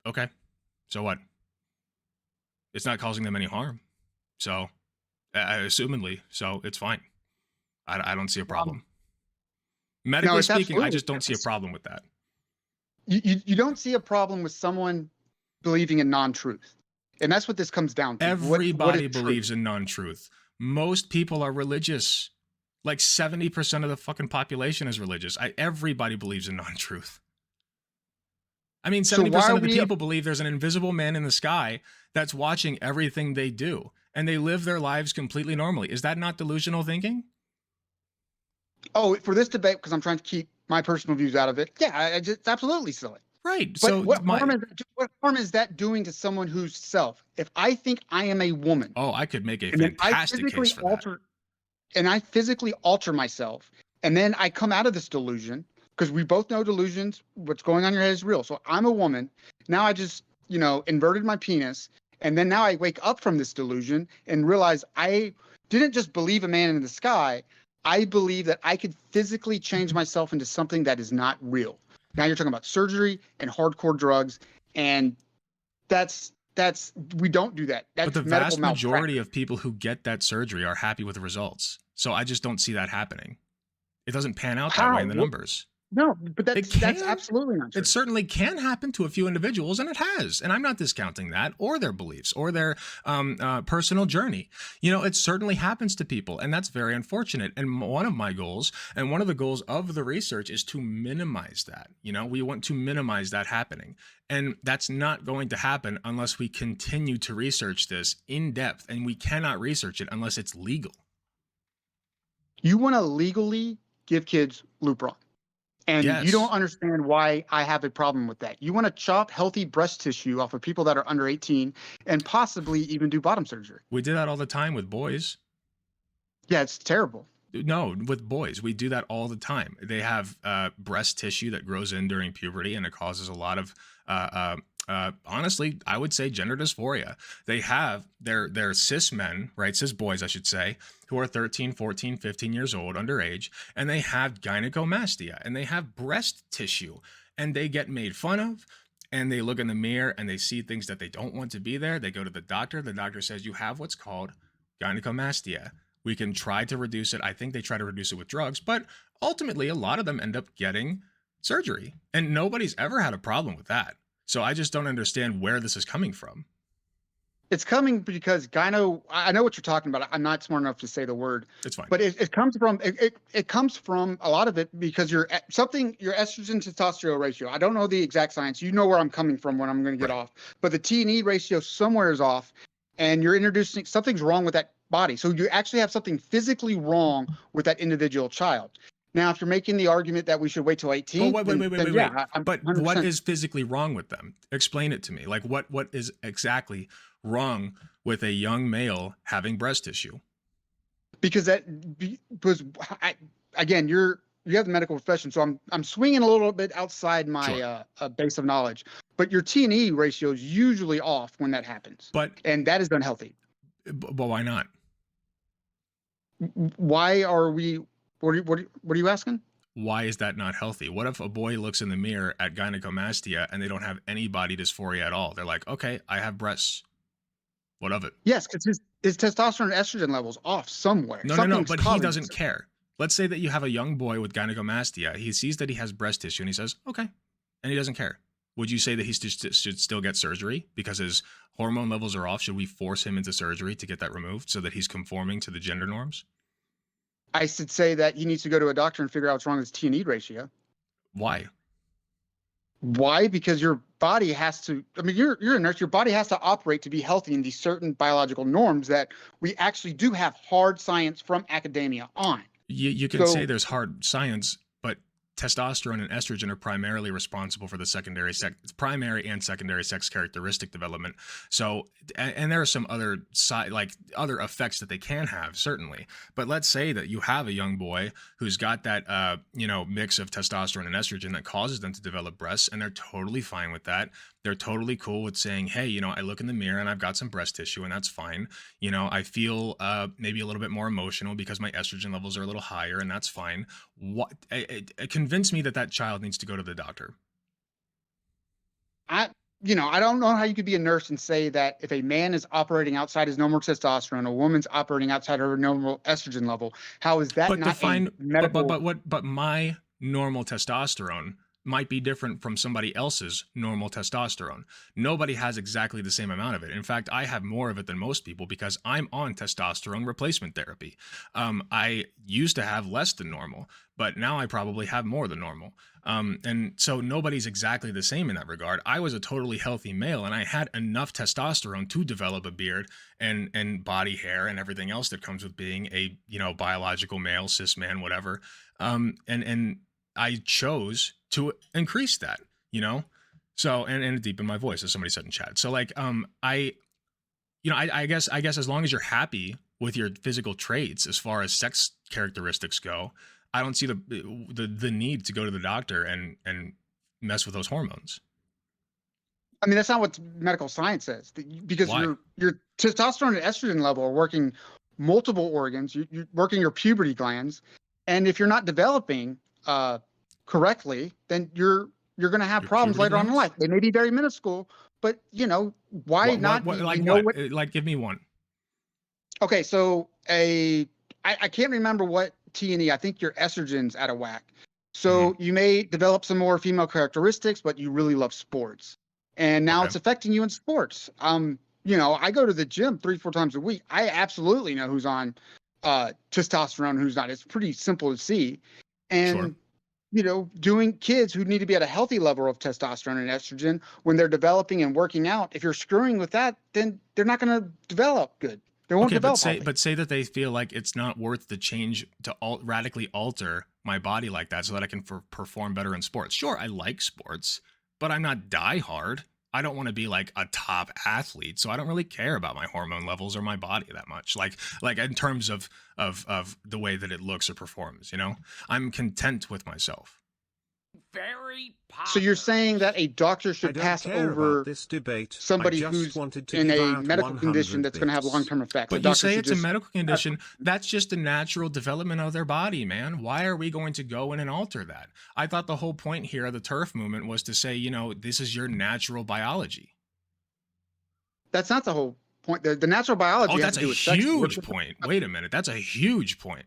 Okay, so what? It's not causing them any harm, so assumedly, so it's fine. I don't see a problem. Medically speaking, I just don't see a problem with that.
You don't see a problem with someone believing in non-truth. And that's what this comes down to.
Everybody believes in non-truth. Most people are religious. Like 70% of the fucking population is religious. Everybody believes in non-truth. I mean, 70% of the people believe there's an invisible man in the sky that's watching everything they do, and they live their lives completely normally. Is that not delusional thinking?
Oh, for this debate, because I'm trying to keep my personal views out of it. Yeah, it's absolutely silly.
Right.
But
So
what harm is that doing to someone who's self? If I think I am a woman,
I could make a fantastic case for that.
And I physically alter myself, and then I come out of this delusion, because we both know delusions, what's going on in your head is real. So I'm a woman. Now I just, inverted my penis. And then now I wake up from this delusion and realize I didn't just believe a man in the sky. I believe that I could physically change myself into something that is not real. Now you're talking about surgery and hardcore drugs, and we don't do that. That's
but the vast majority of people who get that surgery are happy with the results. So I just don't see that happening. It doesn't pan out that way in the numbers.
No, but that's absolutely not true.
It certainly can happen to a few individuals, and it has. And I'm not discounting that, or their beliefs, or their personal journey. It certainly happens to people, and that's very unfortunate. And one of my goals, and one of the goals of the research, is to minimize that. We want to minimize that happening. And that's not going to happen unless we continue to research this in depth, and we cannot research it unless it's legal.
You want to legally give kids Lupron. And you don't
Yes.
understand why I have a problem with that. You want to chop healthy breast tissue off of people that are under 18 and possibly even do bottom surgery.
We do that all the time with boys.
Yeah, it's terrible.
No, with boys, we do that all the time. They have breast tissue that grows in during puberty, and it causes a lot of, honestly, I would say gender dysphoria. They have they're cis men, right? Cis boys, I should say, who are 13, 14, 15 years old, underage, and they have gynecomastia, and they have breast tissue, and they get made fun of. And they look in the mirror and they see things that they don't want to be there. They go to the doctor. The doctor says, you have what's called gynecomastia. We can try to reduce it. I think they try to reduce it with drugs, but ultimately a lot of them end up getting surgery, and nobody's ever had a problem with that. So I just don't understand where this is coming from.
It's coming because I know what you're talking about. I'm not smart enough to say the word,
It's fine.
but it comes from it comes from a lot of it because your estrogen testosterone ratio. I don't know the exact science. You know where I'm coming from when I'm going to get
Right.
off, but the T&E ratio somewhere is off, and you're introducing something's wrong with that body. So you actually have something physically wrong with that individual child. Now, if you're making the argument that we should wait till 18,
But wait.
yeah, I'm
But
100%.
what is physically wrong with them? Explain it to me. Like what is exactly wrong with a young male having breast tissue?
Because again, you have the medical profession, so I'm swinging a little bit outside my base of knowledge. But your T&E ratio is usually off when that happens, and that is unhealthy.
But why not?
Why are we? What are you asking?
Why is that not healthy? What if a boy looks in the mirror at gynecomastia and they don't have any body dysphoria at all? They're like, okay, I have breasts. What of it?
Yes, because his testosterone and estrogen levels off somewhere.
No, but he
causing
doesn't
this.
care. Let's say that you have a young boy with gynecomastia. He sees that he has breast tissue and he says, okay, and he doesn't care. Would you say that he should still get surgery because his hormone levels are off? Should we force him into surgery to get that removed so that he's conforming to the gender norms?
I should say that he needs to go to a doctor and figure out what's wrong with his T&E ratio.
Why?
Why? Because your body has to, I mean, you're a nurse, your body has to operate to be healthy in these certain biological norms that we actually do have hard science from academia on.
You can say there's hard science, but testosterone and estrogen are primarily responsible for the primary and secondary sex characteristic development. So, and there are some other other effects that they can have, certainly. But let's say that you have a young boy who's got that, mix of testosterone and estrogen that causes them to develop breasts, and they're totally fine with that. They're totally cool with saying, hey, I look in the mirror and I've got some breast tissue, and that's fine. I feel maybe a little bit more emotional because my estrogen levels are a little higher, and that's fine. Convince me that child needs to go to the doctor.
I don't know how you could be a nurse and say that if a man is operating outside his normal testosterone, a woman's operating outside her normal estrogen level, how is that not a medical?
But my normal testosterone might be different from somebody else's normal testosterone. Nobody has exactly the same amount of it. In fact, I have more of it than most people because I'm on testosterone replacement therapy. I used to have less than normal, but now I probably have more than normal. And so nobody's exactly the same in that regard. I was a totally healthy male, and I had enough testosterone to develop a beard and body hair and everything else that comes with being a biological male, cis man, whatever. And I chose to increase that, so and deepen my voice, as somebody said in chat. So like I guess as long as you're happy with your physical traits as far as sex characteristics go, I don't see the need to go to the doctor and mess with those hormones.
I mean, that's not what medical science says, because
Why?
your testosterone and estrogen level are working multiple organs. You're working your puberty glands, and if you're not developing correctly, then you're going to have
Your
problems
puberty
later on in
glands?
life. They may be very minuscule, but why not?
Like give me one.
Okay, so I can't remember what T&E. I think your estrogen's out of whack. So you may develop some more female characteristics, but you really love sports, and now it's affecting you in sports. I go to the gym 3-4 times a week. I absolutely know who's on testosterone and who's not. It's pretty simple to see. And doing kids who need to be at a healthy level of testosterone and estrogen when they're developing and working out, if you're screwing with that, then they're not going to develop good. They won't develop.
But say that they feel like it's not worth the change to radically alter my body like that so that I can perform better in sports. Sure, I like sports, but I'm not diehard. I don't want to be like a top athlete, so I don't really care about my hormone levels or my body that much. Like in terms of the way that it looks or performs, you know, I'm content with myself.
Very
So you're saying that a doctor
I
should
don't
pass
care
over
about this debate.
somebody
I just
who's
wanted to
in
give
a
out
medical
100
condition that's going to have
bits.
long-term effects? A
But you
doctor
say
should
it's a
just
medical condition. That's just a natural development of their body, man. Why are we going to go in and alter that? I thought the whole point here of the TERF movement was to say, you know, this is your natural biology.
That's not the whole point. The natural biology
Oh,
has
that's
to
a
do with sex.
huge point. Wait a minute. That's a huge point.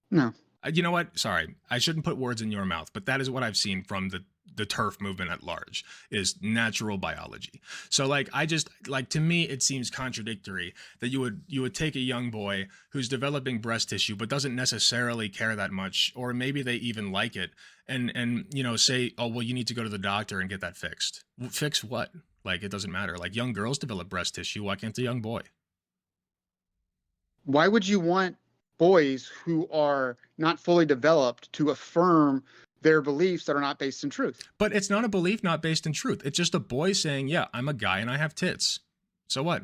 No.
You know what? Sorry, I shouldn't put words in your mouth, but that is what I've seen from the TERF movement at large is natural biology. So like to me it seems contradictory that you would take a young boy who's developing breast tissue but doesn't necessarily care that much, or maybe they even like it, and you know, say, oh well, you need to go to the doctor and get that fixed. Fix what? Like, it doesn't matter. Like, young girls develop breast tissue. Why can't a young boy?
Why would you want boys who are not fully developed to affirm their beliefs that are not based in truth?
But it's not a belief not based in truth. It's just a boy saying, yeah, I'm a guy and I have tits. So what?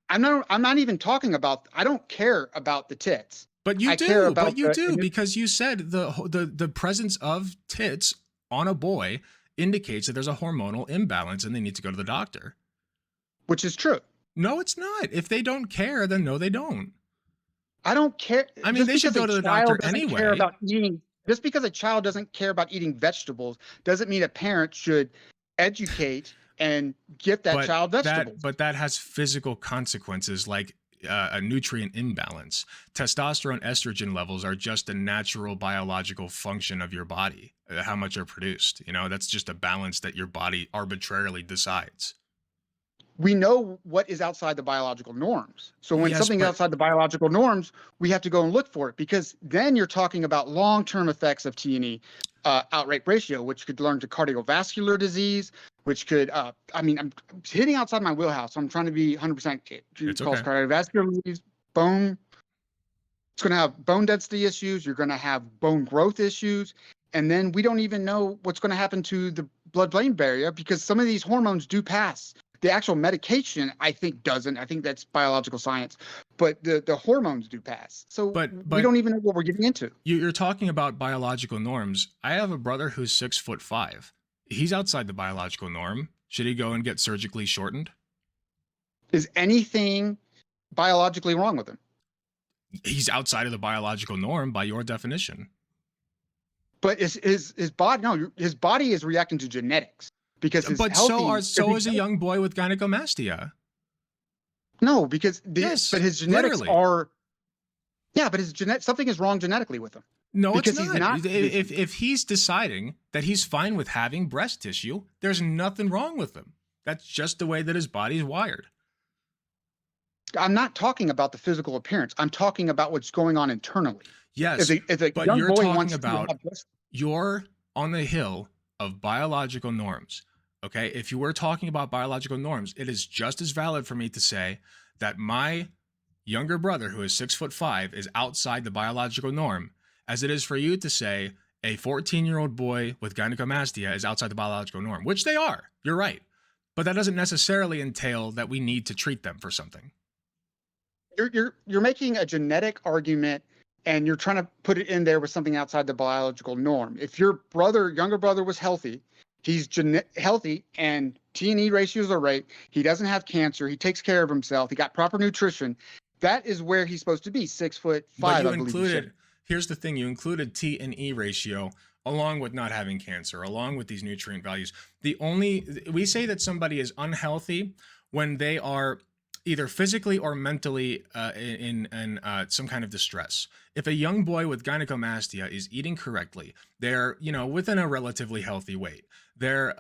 I'm not even talking about, I don't care about the tits.
But you
I care
do,
about
but you
the-
do, because you said the presence of tits on a boy indicates that there's a hormonal imbalance and they need to go to the doctor.
Which is true.
No, it's not. If they don't care, then no, they don't.
I don't care.
I mean,
Just
they should
because
go
a
to the
child
doctor
doesn't
anyway.
care about eating, just because a child doesn't care about eating vegetables doesn't mean a parent should educate and get that child vegetables.
But that has physical consequences, like a nutrient imbalance. Testosterone, estrogen levels are just a natural biological function of your body, how much are produced. You know, that's just a balance that your body arbitrarily decides.
We know what is outside the biological norms. So when
Yes,
something's
but-
outside the biological norms, we have to go and look for it, because then you're talking about long-term effects of T&E outright ratio, which could lead to cardiovascular disease, which could, I'm hitting outside my wheelhouse. So I'm trying to be 100%.
It's
Cause
okay.
cardiovascular disease, bone. It's going to have bone density issues. You're going to have bone growth issues. And then we don't even know what's going to happen to the blood-brain barrier, because some of these hormones do pass. The actual medication, I think, doesn't. I think that's biological science, but the hormones do pass. So
But-
we don't even know what we're getting into.
You're talking about biological norms. I have a brother who's 6'5". He's outside the biological norm. Should he go and get surgically shortened?
Is anything biologically wrong with him?
He's outside of the biological norm by your definition.
But his body, no, his body is reacting to genetics, because his
But
healthy,
so is a young boy with gynecomastia.
No, because
Yes,
but his genetics
literally.
are. Yeah, but his something is wrong genetically with him.
No,
Because
it's
he's not-
If he's deciding that he's fine with having breast tissue, there's nothing wrong with him. That's just the way that his body's wired.
I'm not talking about the physical appearance. I'm talking about what's going on internally.
Yes,
If a
but
young
you're
boy
talking
wants
about-
to have breast,
you're on the hill of biological norms. Okay, if you were talking about biological norms, it is just as valid for me to say that my younger brother, who is 6'5", is outside the biological norm, as it is for you to say a 14-year-old boy with gynecomastia is outside the biological norm, which they are. You're right, but that doesn't necessarily entail that we need to treat them for something.
you're making a genetic argument, and you're trying to put it in there with something outside the biological norm. If your younger brother was healthy, he's healthy and T&E ratios are right, he doesn't have cancer, he takes care of himself, he got proper nutrition, that is where he's supposed to be, 6'5".
But you
I believe you said.
included, here's the thing, you included T and E ratio along with not having cancer, along with these nutrient values. We say that somebody is unhealthy when they are either physically or mentally in some kind of distress. If a young boy with gynecomastia is eating correctly, they're, within a relatively healthy weight, they're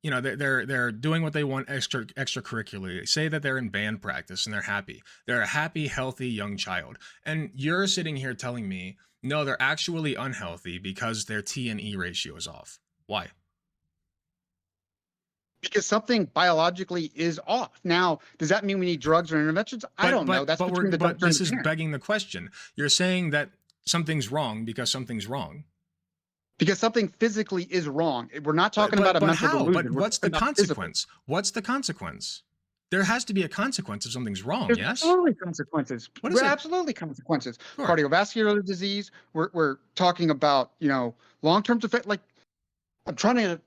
they're doing what they want extracurricularly. Say that they're in band practice and they're happy. They're a happy, healthy young child. And you're sitting here telling me, no, they're actually unhealthy because their T and E ratio is off. Why?
Because something biologically is off. Now, does that mean we need drugs or interventions? I don't know. That's between the doctor and
this
the
is
parent.
begging the question. You're saying that something's wrong because something's wrong.
Because something physically is wrong. We're not talking about a mental
how?
delusion.
But
We're
what's the
talking about physical.
consequence? What's the consequence? There has to be a consequence if something's wrong.
There's
Yes.
absolutely consequences.
What is it?
Absolutely consequences.
Sure.
Cardiovascular disease. We're talking about, long-term effect. Like, I'm trying to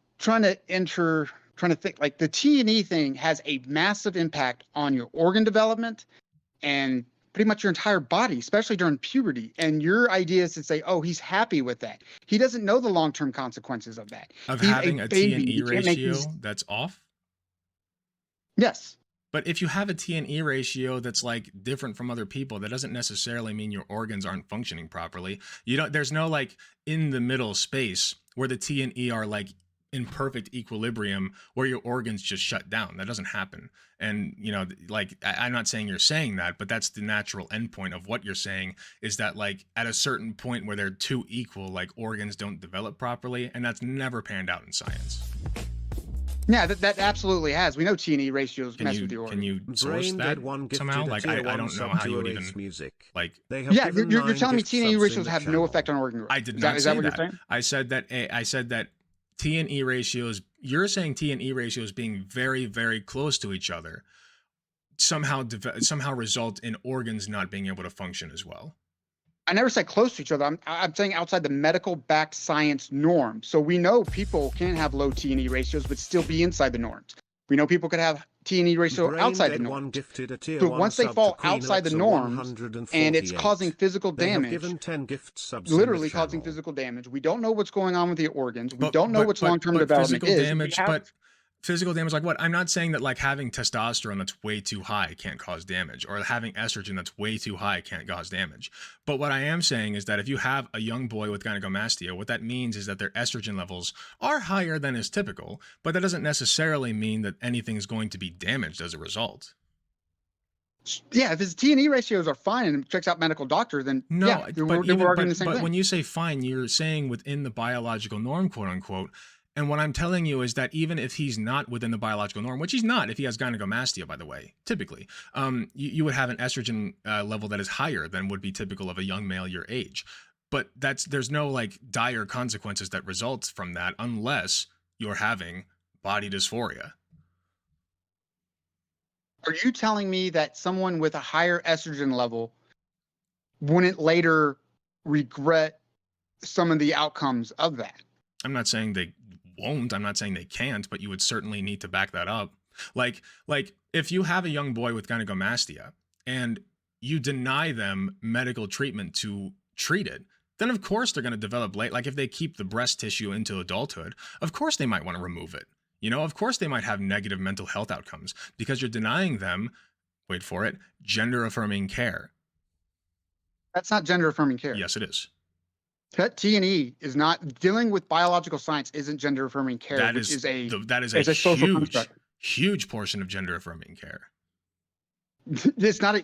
think. Like, the T&E thing has a massive impact on your organ development and pretty much your entire body, especially during puberty. And your idea is to say, oh, he's happy with that. He doesn't know the long-term consequences of that.
Of
He's
having a
baby.
T&E
He can't make
ratio
these.
that's off.
Yes.
But if you have a T&E ratio that's like different from other people, that doesn't necessarily mean your organs aren't functioning properly. There's no like in the middle space where the T&E are like in perfect equilibrium where your organs just shut down. That doesn't happen. And I'm not saying you're saying that, but that's the natural endpoint of what you're saying, is that like at a certain point where they're too equal, like organs don't develop properly, and that's never panned out in science.
Yeah, that absolutely has. We know T&E ratios mess with the organ.
Can you source that somehow? Like I don't know how you would even like.
Yeah, you're telling me T&E ratios have no effect on organ growth.
I did not say
that. What
that.
You're saying?
I said that T&E ratios. You're saying T&E ratios being very, very close to each other somehow result in organs not being able to function as well.
I never said close to each other. I'm saying outside the medical-backed science norm. So we know people can have low T&E ratios but still be inside the norms. We know people could have T&E ratio outside the norm. So once they fall outside the norms and it's causing physical damage, literally causing physical damage, we don't know what's going on with the organs. We don't know what's long-term development is.
But physical damage, like what? I'm not saying that like having testosterone that's way too high can't cause damage, or having estrogen that's way too high can't cause damage. But what I am saying is that if you have a young boy with gynecomastia, what that means is that their estrogen levels are higher than is typical, but that doesn't necessarily mean that anything's going to be damaged as a result.
Yeah, if his T&E ratios are fine and checks out medical doctor, then
no,
yeah, we're arguing the same thing.
But when you say fine, you're saying within the biological norm, quote unquote. And what I'm telling you is that even if he's not within the biological norm, which he's not if he has gynecomastia, by the way, typically, you would have an estrogen level that is higher than would be typical of a young male your age. But there's no like dire consequences that result from that unless you're having body dysphoria.
Are you telling me that someone with a higher estrogen level wouldn't later regret some of the outcomes of that?
I'm not saying they won't. I'm not saying they can't, but you would certainly need to back that up. Like if you have a young boy with gynecomastia and you deny them medical treatment to treat it, then of course they're going to develop late. Like if they keep the breast tissue into adulthood, of course they might want to remove it. Of course they might have negative mental health outcomes because you're denying them, wait for it, gender-affirming care.
That's not gender-affirming care.
Yes, it is.
T&E is not dealing with biological science. Isn't gender-affirming care,
That
which
is
a social
huge,
construct.
huge portion of gender-affirming care.
It's not.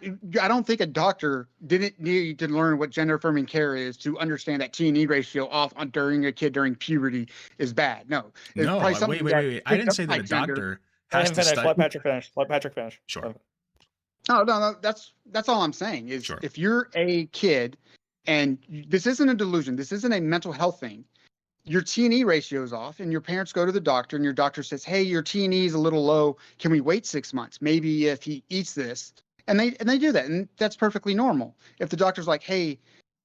I don't think a doctor didn't need to learn what gender-affirming care is to understand that T&E ratio off during a kid during puberty is bad. No.
No, wait. I didn't say that a doctor has to study.
Let Patrick finish.
Sure.
No. That's all I'm saying is
Sure.
If you're a kid and this isn't a delusion, this isn't a mental health thing. Your T&E ratio is off and your parents go to the doctor and your doctor says, hey, your T&E is a little low. Can we wait 6 months? Maybe if he eats this. And they do that. And that's perfectly normal. If the doctor's like, hey,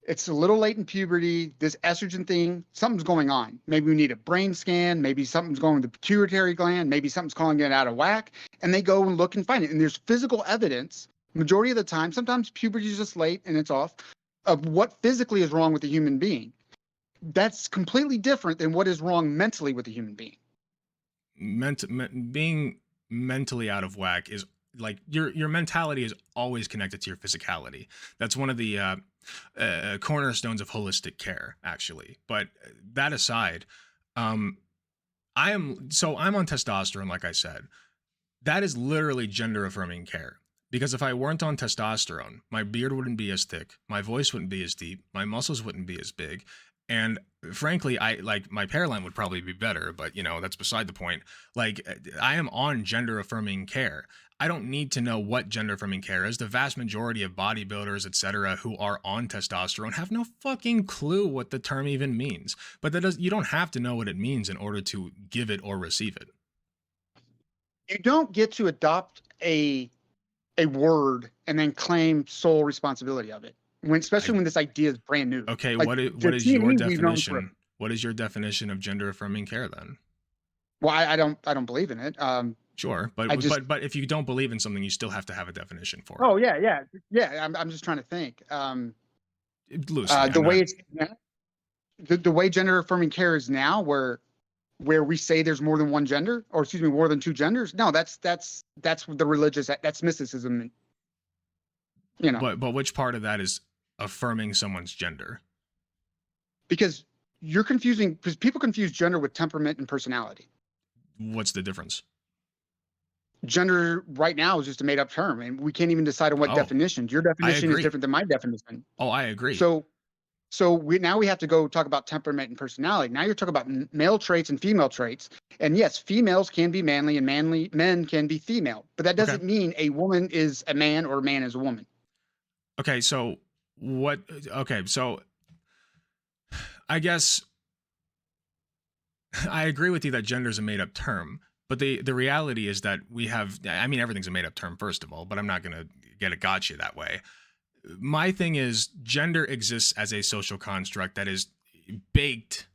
it's a little late in puberty, this estrogen thing, something's going on. Maybe we need a brain scan. Maybe something's going with the pituitary gland. Maybe something's calling it out of whack. And they go and look and find it. And there's physical evidence, majority of the time, sometimes puberty is just late and it's off, of what physically is wrong with the human being. That's completely different than what is wrong mentally with a human being.
Being mentally out of whack is like your mentality is always connected to your physicality. That's one of the cornerstones of holistic care, actually. But that aside, I'm on testosterone, like I said. That is literally gender-affirming care. Because if I weren't on testosterone, my beard wouldn't be as thick, my voice wouldn't be as deep, my muscles wouldn't be as big, And frankly, I like my Pearline would probably be better, but that's beside the point. Like, I am on gender affirming care. I don't need to know what gender affirming care is. The vast majority of bodybuilders, etc., who are on testosterone have no fucking clue what the term even means. But you don't have to know what it means in order to give it or receive it.
You don't get to adopt a word and then claim sole responsibility of it. Especially when this idea is brand new.
Okay,
Like,
what is
the
your
TNE we've known for-
definition? What is your definition of gender affirming care then?
Well, I don't believe in it.
Sure, but but if you don't believe in something, you still have to have a definition for it.
Oh yeah. I'm just trying to think.
Loosely,
The way it's the way gender affirming care is now, where we say there's more than one gender, or excuse me, more than two genders. No, that's the religious. That's mysticism.
But which part of that is affirming someone's gender?
Because you're confusing, because people confuse gender with temperament and personality.
What's the difference?
Gender right now is just a made up term, and we can't even decide on what definitions. Your definition is different than my definition.
Oh, I agree.
So we have to go talk about temperament and personality. Now you're talking about male traits and female traits. And yes, females can be manly and men can be female, but that doesn't mean a woman is a man or a man is a woman.
Okay, so so I guess I agree with you that gender is a made up term, but the reality is that everything's a made up term, first of all, but I'm not going to get a gotcha that way. My thing is, gender exists as a social construct that is baked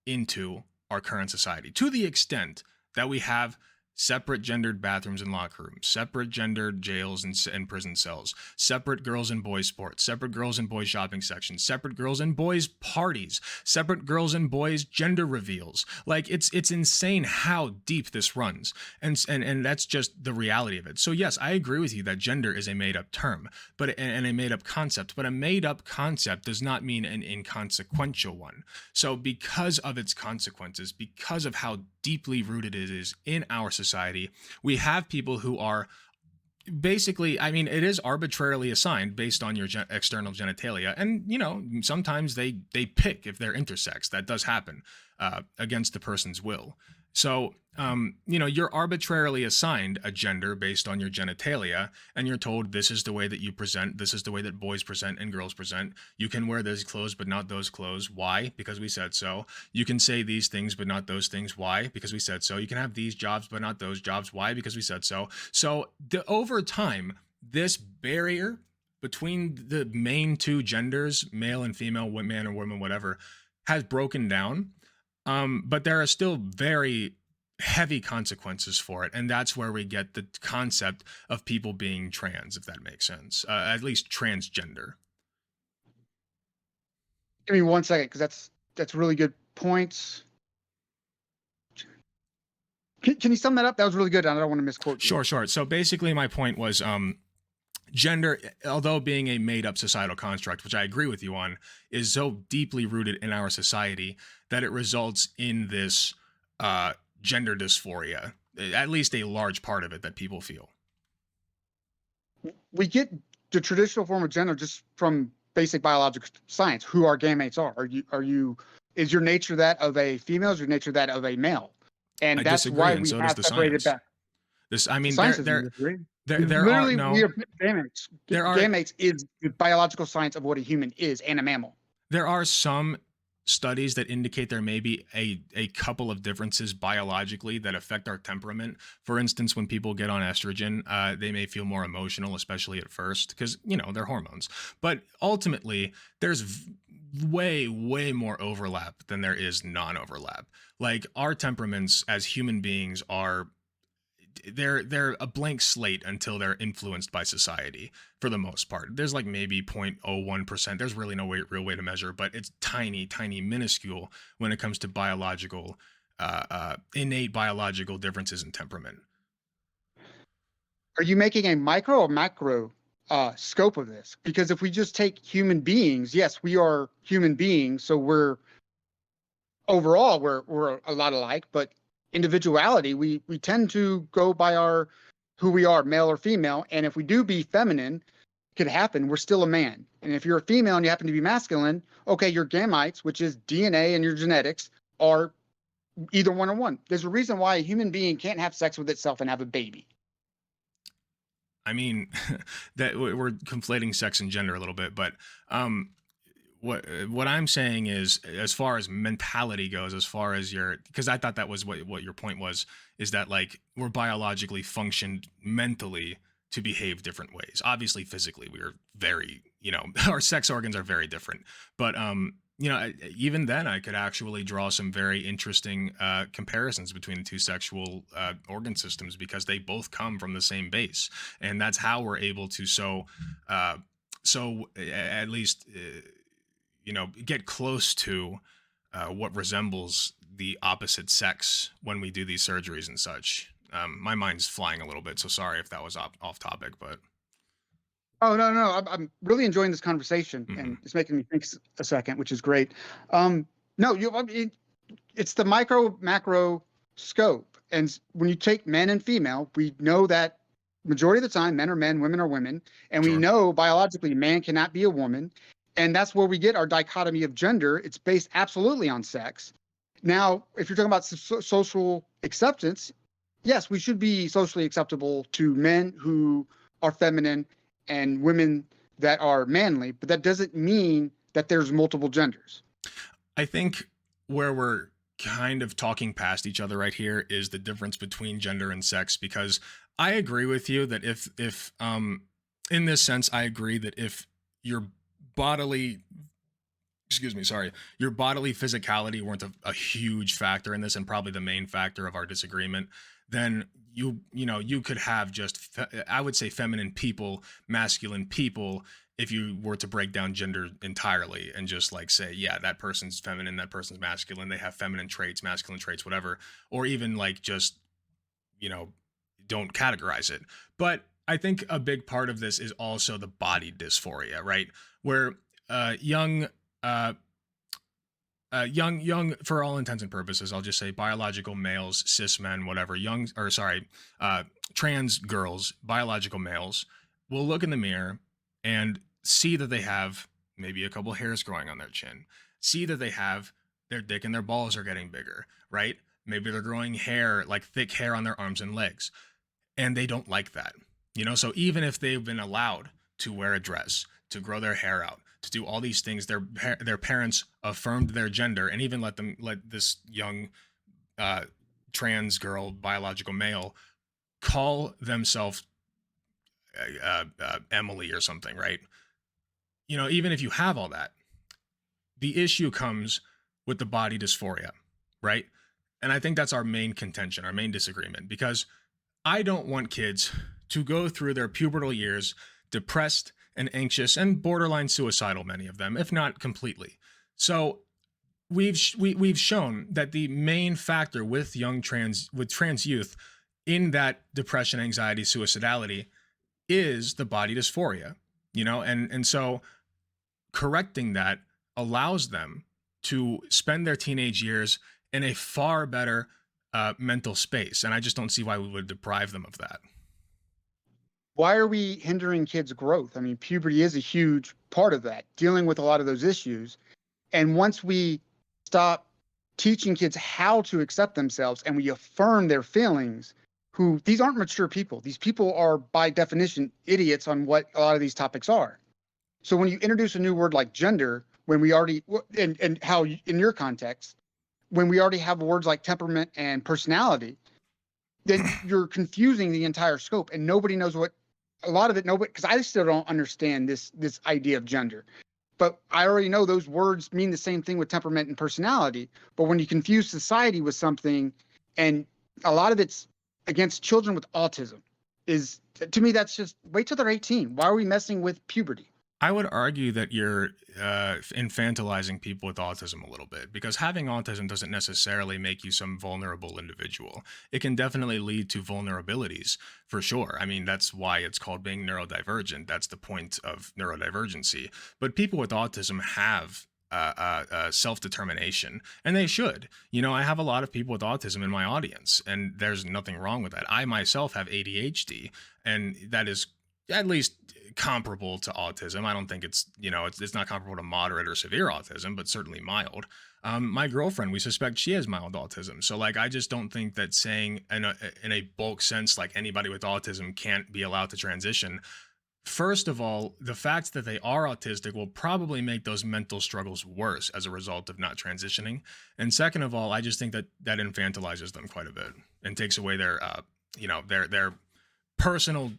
into our current society to the extent that we have separate gendered bathrooms and locker rooms, separate gendered jails and prison cells, separate girls and boys sports, separate girls and boys shopping sections, separate girls and boys parties, separate girls and boys gender reveals. Like, it's insane how deep this runs. And that's just the reality of it. So yes, I agree with you that gender is a made up term, and a made up concept, but a made up concept does not mean an inconsequential one. So because of its consequences, because of how deeply rooted it is in our society, we have people who are basically, it is arbitrarily assigned based on your external genitalia, and sometimes they pick if they're intersex. That does happen against the person's will. So you're arbitrarily assigned a gender based on your genitalia, and you're told this is the way that you present, this is the way that boys present and girls present. You can wear those clothes but not those clothes. Why? Because we said so. You can say these things but not those things. Why? Because we said so. You can have these jobs but not those jobs. Why? Because we said so. So over time, this barrier between the main two genders, male and female, man or woman, whatever, has broken down. But there are still very heavy consequences for it. And that's where we get the concept of people being trans, if that makes sense, at least transgender.
Give me 1 second, because that's really good points. Can you sum that up? That was really good. I don't want to misquote you.
Sure. So basically my point was, gender, although being a made-up societal construct, which I agree with you on, is so deeply rooted in our society that it results in this gender dysphoria, at least a large part of it that people feel.
We get the traditional form of gender just from basic biological science, who our gametes are. Is your nature that of a female? Is your nature that of a male? And that's
disagree,
why
and
we
so
have
does the
separated
science.
Gametes is the biological science of what a human is and a mammal.
There are some studies that indicate there may be a couple of differences biologically that affect our temperament. For instance, when people get on estrogen, they may feel more emotional, especially at first, because, they're hormones. But ultimately, there's way more overlap than there is non-overlap. Like, our temperaments as human beings are they're a blank slate until they're influenced by society, for the most part. There's like maybe 0.01%. There's really no real way to measure, but it's tiny, minuscule when it comes to biological, innate biological differences in temperament.
Are you making a micro or macro scope of this? Because if we just take human beings, yes, we are human beings, so we're a lot alike, but individuality, we tend to go by who we are, male or female. And if we do be feminine, could happen. We're still a man. And if you're a female and you happen to be masculine, okay, your gametes, which is DNA and your genetics, are either one or one. There's a reason why a human being can't have sex with itself and have a baby.
I mean, that we're conflating sex and gender a little bit, but what I'm saying is, as far as mentality goes, as far as because I thought that was what your point was, is that like we're biologically functioned mentally to behave different ways. Obviously, physically, we are very, our sex organs are very different, but even then, I could actually draw some very interesting comparisons between the two sexual organ systems, because they both come from the same base, and that's how we're able to at least get close to what resembles the opposite sex when we do these surgeries and such. My mind's flying a little bit, so sorry if that was off topic, but.
Oh, no, I'm really enjoying this conversation, and it's making me think a second, which is great. No, it's the micro macro scope. And when you take men and female, we know that majority of the time men are men, women are women. And we know biologically man cannot be a woman. And that's where we get our dichotomy of gender. It's based absolutely on sex. Now, if you're talking about social acceptance, yes, we should be socially acceptable to men who are feminine and women that are manly, but that doesn't mean that there's multiple genders.
I think where we're kind of talking past each other right here is the difference between gender and sex, because I agree with you that if in this sense, I agree that if your bodily physicality weren't a huge factor in this, and probably the main factor of our disagreement, then you could have just, I would say, feminine people, masculine people, if you were to break down gender entirely and just like say, yeah, that person's feminine, that person's masculine, they have feminine traits, masculine traits, whatever, or even like just, don't categorize it. But I think a big part of this is also the body dysphoria, right? Where young, for all intents and purposes, I'll just say biological males, cis men, whatever, trans girls, biological males will look in the mirror and see that they have maybe a couple hairs growing on their chin, see that they have their dick and their balls are getting bigger, right? Maybe they're growing hair, like thick hair on their arms and legs, and they don't like that, so even if they've been allowed to wear a dress, to grow their hair out, to do all these things, their parents affirmed their gender and even let this young trans girl, biological male, call themselves Emily or something, right? Even if you have all that, the issue comes with the body dysphoria, right? And I think that's our main contention, our main disagreement, because I don't want kids to go through their pubertal years depressed and anxious and borderline suicidal, many of them, if not completely. So we've shown that the main factor with trans youth in that depression, anxiety, suicidality is the body dysphoria, and so correcting that allows them to spend their teenage years in a far better mental space. And I just don't see why we would deprive them of that.
Why are we hindering kids' growth? I mean, puberty is a huge part of that, dealing with a lot of those issues. And once we stop teaching kids how to accept themselves and we affirm their feelings, these aren't mature people. These people are, by definition, idiots on what a lot of these topics are. So when you introduce a new word like gender, when we already, and how in your context, when we already have words like temperament and personality, then you're confusing the entire scope, and nobody knows because I still don't understand this idea of gender. But I already know those words mean the same thing with temperament and personality. But when you confuse society with something, and a lot of it's against children with autism, to me, that's just wait till they're 18. Why are we messing with puberty?
I would argue that you're infantilizing people with autism a little bit, because having autism doesn't necessarily make you some vulnerable individual. It can definitely lead to vulnerabilities, for sure. I mean, that's why it's called being neurodivergent. That's the point of neurodivergency. But people with autism have self-determination, and they should. I have a lot of people with autism in my audience, and there's nothing wrong with that. I myself have ADHD, and that is at least comparable to autism. I don't think it's, it's not comparable to moderate or severe autism, but certainly mild. My girlfriend, we suspect she has mild autism. So like, I just don't think that saying in a bulk sense, like anybody with autism can't be allowed to transition. First of all, the fact that they are autistic will probably make those mental struggles worse as a result of not transitioning. And second of all, I just think that that infantilizes them quite a bit and takes away their, their personal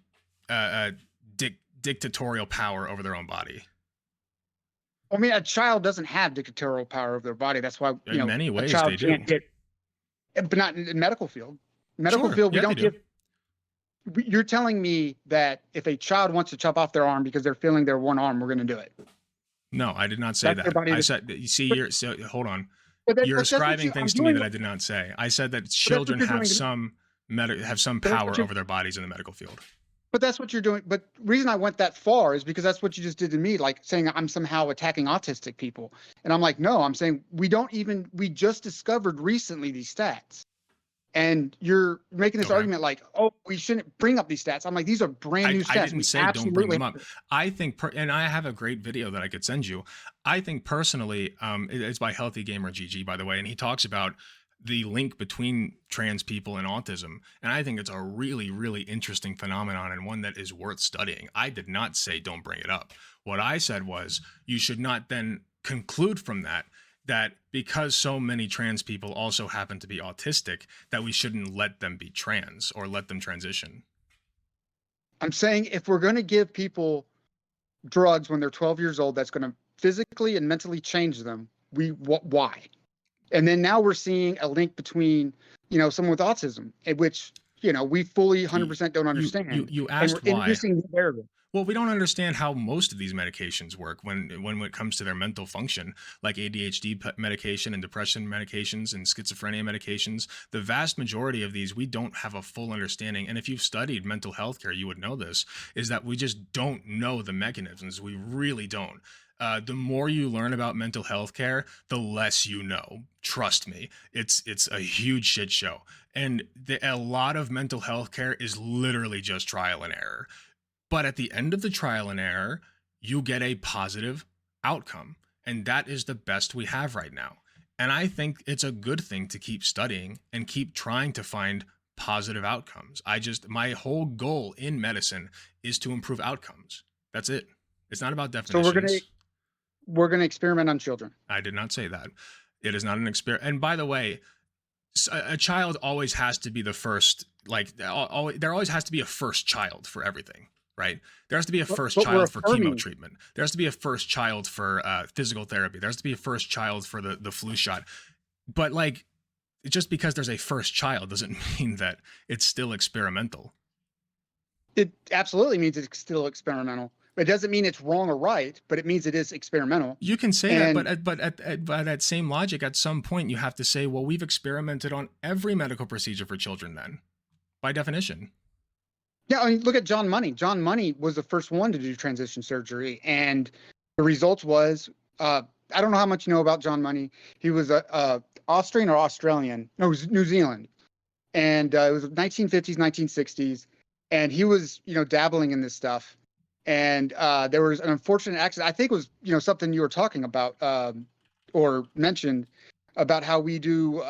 dictatorial power over their own body.
I mean, a child doesn't have dictatorial power over their body. That's why,
In many ways,
a child
they do.
can't get, but not in the medical field. Medical
Sure,
field, we
yeah,
don't
they do.
give. You're telling me that if a child wants to chop off their arm because they're feeling their one arm, we're going to do it.
No, I did not say
That's their
that.
body
I
to-
said, you see, hold on.
But
You're
that's what
ascribing
I'm
things to me
doing
that
it.
I did not say. I said that
what
children
you're
have
doing.
some
that's what
power
you're-
over their bodies in the medical field.
But that's what you're doing. But the reason I went that far is because that's what you just did to me, like saying I'm somehow attacking autistic people. And I'm like, no, I'm saying we just discovered recently these stats. And you're making this
Okay.
argument like, oh, we shouldn't bring up these stats. I'm like, these are brand new stats.
I didn't
We
say don't bring them
absolutely-
up. I think, and I have a great video that I could send you. I think personally, it's by Healthy Gamer GG, by the way, and he talks about the link between trans people and autism. And I think it's a really, really interesting phenomenon and one that is worth studying. I did not say don't bring it up. What I said was you should not then conclude from that because so many trans people also happen to be autistic, that we shouldn't let them be trans or let them transition.
I'm saying if we're going to give people drugs when they're 12 years old, that's going to physically and mentally change them. Why? And then now we're seeing a link between, someone with autism, which, we fully 100% don't understand.
You
And
asked
we're
why.
introducing new variables.
Well, we don't understand how most of these medications work when it comes to their mental function, like ADHD medication and depression medications and schizophrenia medications. The vast majority of these, we don't have a full understanding. And if you've studied mental health care, you would know this, is that we just don't know the mechanisms. We really don't. The more you learn about mental health care, the less you know. Trust me, it's a huge shit show. And a lot of mental health care is literally just trial and error. But at the end of the trial and error, you get a positive outcome. And that is the best we have right now. And I think it's a good thing to keep studying and keep trying to find positive outcomes. My whole goal in medicine is to improve outcomes. That's it. It's not about definitions.
So we're going to experiment on children.
I did not say that. It is not an experiment. And by the way, a child always has to be the first, there always has to be a first child for everything. Right? There has to be a first child for chemo treatment. There has to be a first child for physical therapy. There has to be a first child for the flu shot. But just because there's a first child doesn't mean that it's still experimental.
It absolutely means it's still experimental. It doesn't mean it's wrong or right, but it means it is experimental.
You can say that, but by that same logic, at some point you have to say, well, we've experimented on every medical procedure for children then, by definition.
Yeah, I mean, look at John Money. John Money was the first one to do transition surgery, and the results was, I don't know how much you know about John Money. He was a Austrian or Australian, no, it was New Zealand, and it was 1950s, 1960s, and he was, dabbling in this stuff, and there was an unfortunate accident. I think it was, something you were talking about or mentioned about how we do,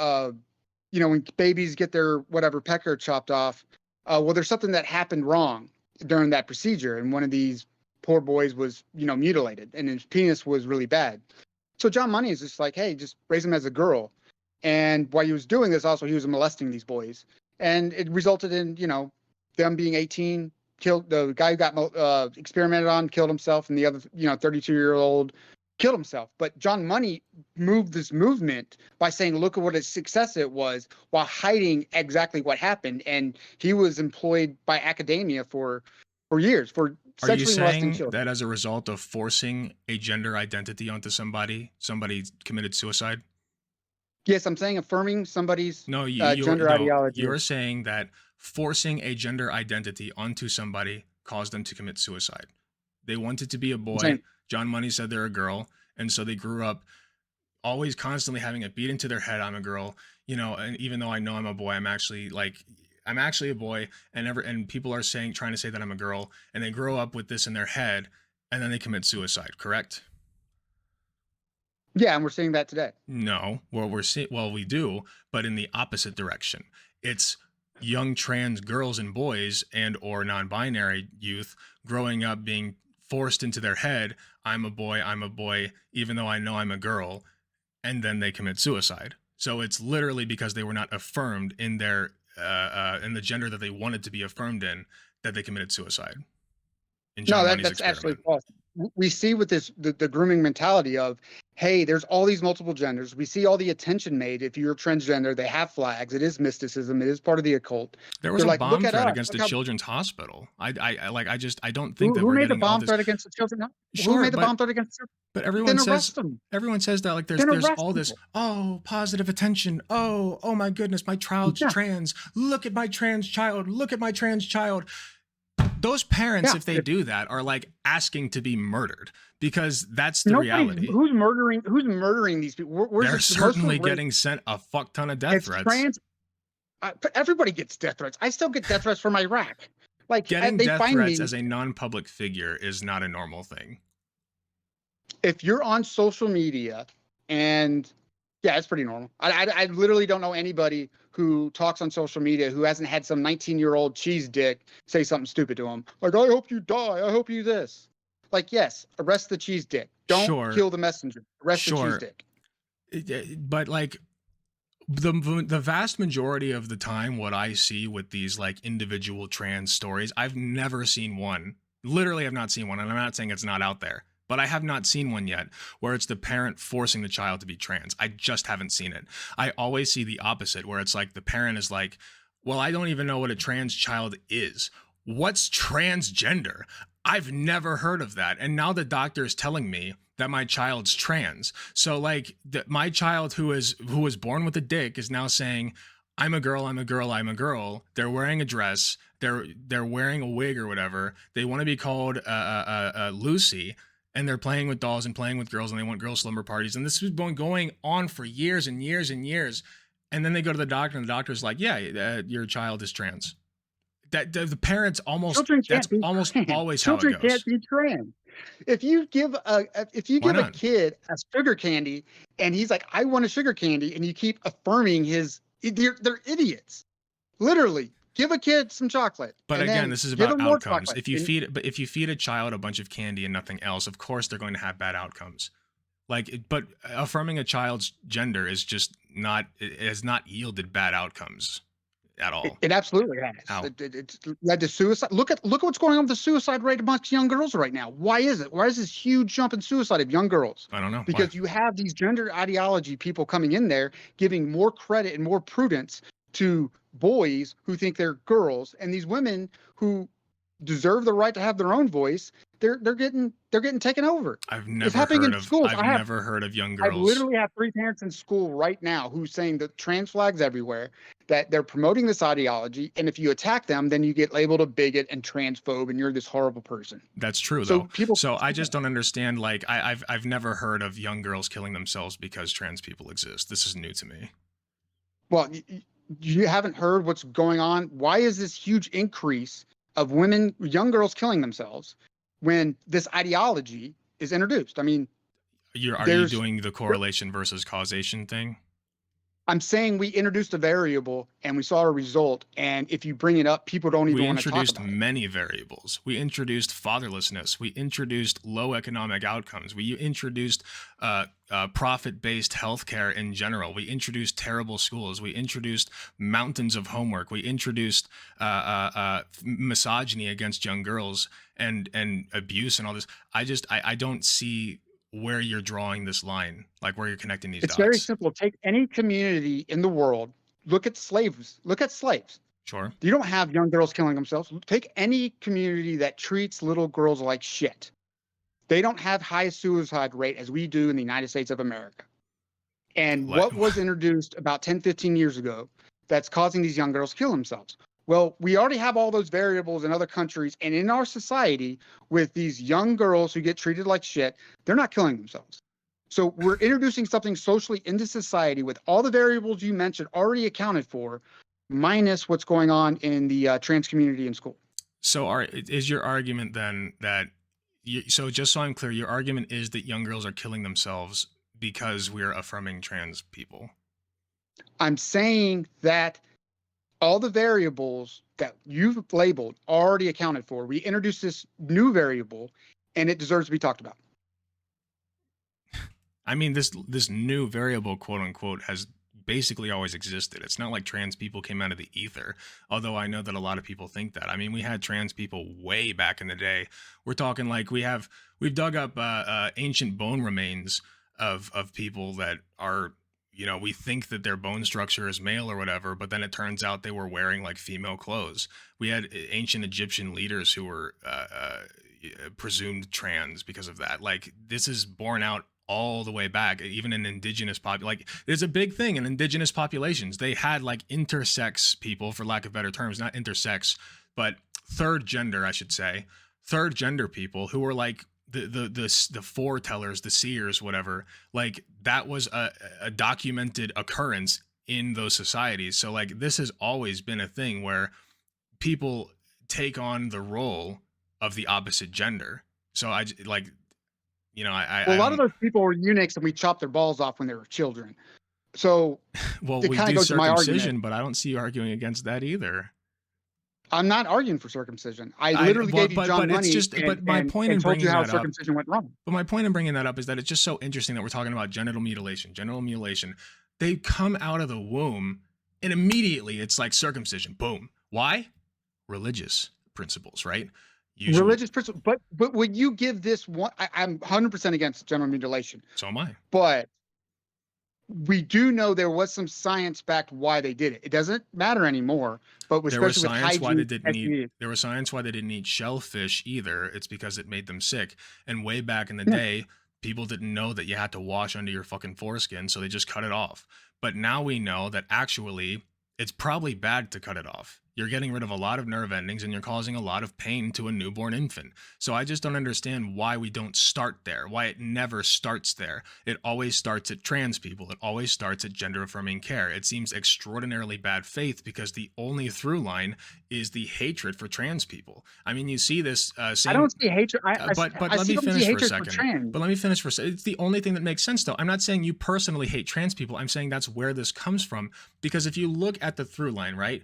when babies get their whatever pecker chopped off. Well, there's something that happened wrong during that procedure, and one of these poor boys was, mutilated, and his penis was really bad. So John Money is just like, hey, just raise him as a girl. And while he was doing this, also he was molesting these boys, and it resulted in, them being 18, killed the guy who got experimented on, killed himself, and the other, 32-year-old killed himself. But John Money moved this movement by saying, look at what a success it was, while hiding exactly what happened. And he was employed by academia for years for sexually molesting children.
That as a result of forcing a gender identity onto somebody committed suicide?
Yes, I'm saying affirming somebody's gender
no,
ideology.
You're saying that forcing a gender identity onto somebody caused them to commit suicide. They wanted to be a boy. John Money said they're a girl, and so they grew up always constantly having it beat into their head, I'm a girl, and even though I know I'm a boy, I'm actually I'm actually a boy, and people are trying to say that I'm a girl, and they grow up with this in their head, and then they commit suicide. Correct?
Yeah, and we're seeing that today.
No, we do, but in the opposite direction. It's young trans girls and boys and or non-binary youth growing up being forced into their head, I'm a boy, even though I know I'm a girl, and then they commit suicide. So it's literally because they were not affirmed in their in the gender that they wanted to be affirmed in that they committed suicide. In John Money's
That's actually
experiment.
false. We see with this the grooming mentality of, hey, there's all these multiple genders. We see all the attention made. If you're transgender, they have flags. It is mysticism. It is part of the occult.
There was
They're
a
like, look
bomb
at
threat
us.
against
Look
a
how-
children's hospital. I don't think that
Who
we're
made the
getting all
bomb
this.
threat against the children? Who
Sure,
made the
but
bomb threat against the children?
but
Then arrest them.
everyone says that like
Then
there's
arrest
all this
people.
positive attention. Oh my goodness, my child's
Yeah.
trans. Look at my trans child. Look at my trans child. Those parents,
Yeah.
if they do that, are like asking to be murdered because that's the reality.
Who's murdering these people?
They're
Most of
certainly
the race-
getting sent a fuck ton of death
it's
threats.
trans. Everybody gets death threats. I still get death threats from Iraq. Like
Getting
they
death
find
threats
me.
as a non-public figure is not a normal thing.
If you're on social media, and yeah, it's pretty normal. I literally don't know anybody who talks on social media who hasn't had some 19-year-old cheese dick say something stupid to him. Like, I hope you die. I hope you this. Like, yes, arrest the cheese dick. Don't
Sure.
kill the messenger. Arrest the
Sure.
cheese dick.
But like the vast majority of the time, what I see with these like individual trans stories, I've never seen one. Literally, I've not seen one, and I'm not saying it's not out there, but I have not seen one yet where it's the parent forcing the child to be trans. I just haven't seen it. I always see the opposite, where it's like the parent is like, well, I don't even know what a trans child is. What's transgender? I've never heard of that. And now the doctor is telling me that my child's trans. So like my child who was born with a dick is now saying, I'm a girl, I'm a girl, I'm a girl. They're wearing a dress. They're wearing a wig or whatever. They want to be called Lucy, and they're playing with dolls and playing with girls, and they want girl slumber parties. And this has been going on for years and years and years. And then they go to the doctor, and the doctor's like, yeah, your child is trans. That the parents almost that's almost
trans.
always
Children
how it goes.
can't be trans. If you give a kid a sugar candy and he's like, I want a sugar candy, and you keep affirming they're idiots. Literally, give a kid some chocolate.
But
and
again,
then
this is
give
about
them more
outcomes.
chocolate.
If you feed a child a bunch of candy and nothing else, of course they're going to have bad outcomes. But affirming a child's gender is just not. It has not yielded bad outcomes at all.
It absolutely has.
How?
It's led to suicide. Look at what's going on with the suicide rate amongst young girls right now. Why is it? Why is this huge jump in suicide of young girls?
I don't know.
Because
Why?
you have these gender ideology people coming in there giving more credit and more prudence to boys who think they're girls, and these women who deserve the right to have their own voice. They're getting taken over.
I've never
happening
heard
in
of.
schools.
I've never heard of young
I
girls.
literally have 3 parents in school right now who's saying that trans flags everywhere, that they're promoting this ideology, and if you attack them, then you get labeled a bigot and transphobe, and you're this horrible person.
That's true
So
though.
people-
So I just don't understand. Like I've never heard of young girls killing themselves because trans people exist. This is new to me.
Well, you haven't heard what's going on. Why is this huge increase of young girls killing themselves when this ideology is introduced? I mean,
Are you
there's-
doing the correlation versus causation thing?
I'm saying we introduced a variable and we saw a result, and if you bring it up, people don't even
We
want to talk
introduced
about it.
many variables. We introduced fatherlessness. We introduced low economic outcomes. We introduced profit-based healthcare in general. We introduced terrible schools. We introduced mountains of homework. We introduced misogyny against young girls and abuse and all this. I don't see where you're drawing this line, like where you're connecting these
It's
dots.
very simple. Take any community in the world. Look at slaves. Look at slaves.
Sure.
You don't have young girls killing themselves. Take any community that treats little girls like shit. They don't have high suicide rate as we do in the United States of America. And
Like-
what was introduced about 10, 15 years ago that's causing these young girls to kill themselves? Well, we already have all those variables in other countries and in our society with these young girls who get treated like shit. They're not killing themselves. So we're introducing something socially into society with all the variables you mentioned already accounted for. minus what's going on in the trans community in school.
So is your argument then that so just so I'm clear, your argument is that young girls are killing themselves because we're affirming trans people?
I'm saying that all the variables that you've labeled already accounted for. We introduced this new variable and it deserves to be talked about.
I mean, this new variable, quote unquote, has basically always existed. It's not like trans people came out of the ether, although I know that a lot of people think that. I mean, we had trans people way back in the day. We're talking like we've dug up ancient bone remains of people that are, you know, we think that their bone structure is male or whatever, but then it turns out they were wearing like female clothes. We had ancient Egyptian leaders who were presumed trans because of that. Like, this is borne out all the way back, even in indigenous like there's a big thing in indigenous populations. They had like intersex people, for lack of better terms, not intersex, but third gender, I should say, third gender people who were like the foretellers, the seers, whatever. Like, that was a documented occurrence in those societies. So like, this has always been a thing where people take on the role of the opposite gender. So I like, you know,
a lot of those people were eunuchs and we chopped their balls off when they were children. So
well,
it
we
kind of
do
goes to my
circumcision,
argument.
but I don't see you arguing against that either.
I'm not arguing for circumcision. I literally gave you John money and told you how circumcision went wrong.
But my point in bringing that up is that it's just so interesting that we're talking about genital mutilation. They come out of the womb and immediately it's like circumcision. Boom. Why? Religious principles, right? Usually.
Religious principle, but would you give this one? I'm 100% against genital mutilation.
So am I.
But we do know there was some science backed why they did it. It doesn't matter anymore. But
there was
especially with
science why they
hygiene,
didn't eat. There was science why they didn't eat shellfish either. It's because it made them sick. And way back in the day, people didn't know that you had to wash under your fucking foreskin, so they just cut it off. But now we know that actually it's probably bad to cut it off. You're getting rid of a lot of nerve endings and you're causing a lot of pain to a newborn infant. So I just don't understand why we don't start there, why it never starts there. It always starts at trans people. It always starts at gender-affirming care. It seems extraordinarily bad faith because the only through line is the hatred for trans people. I mean, you see this same...
I don't see hatred.
But let me finish for a second. But let me finish for a second. It's the only thing that makes sense, though. I'm not saying you personally hate trans people. I'm saying that's where this comes from. Because if you look at the through line, right?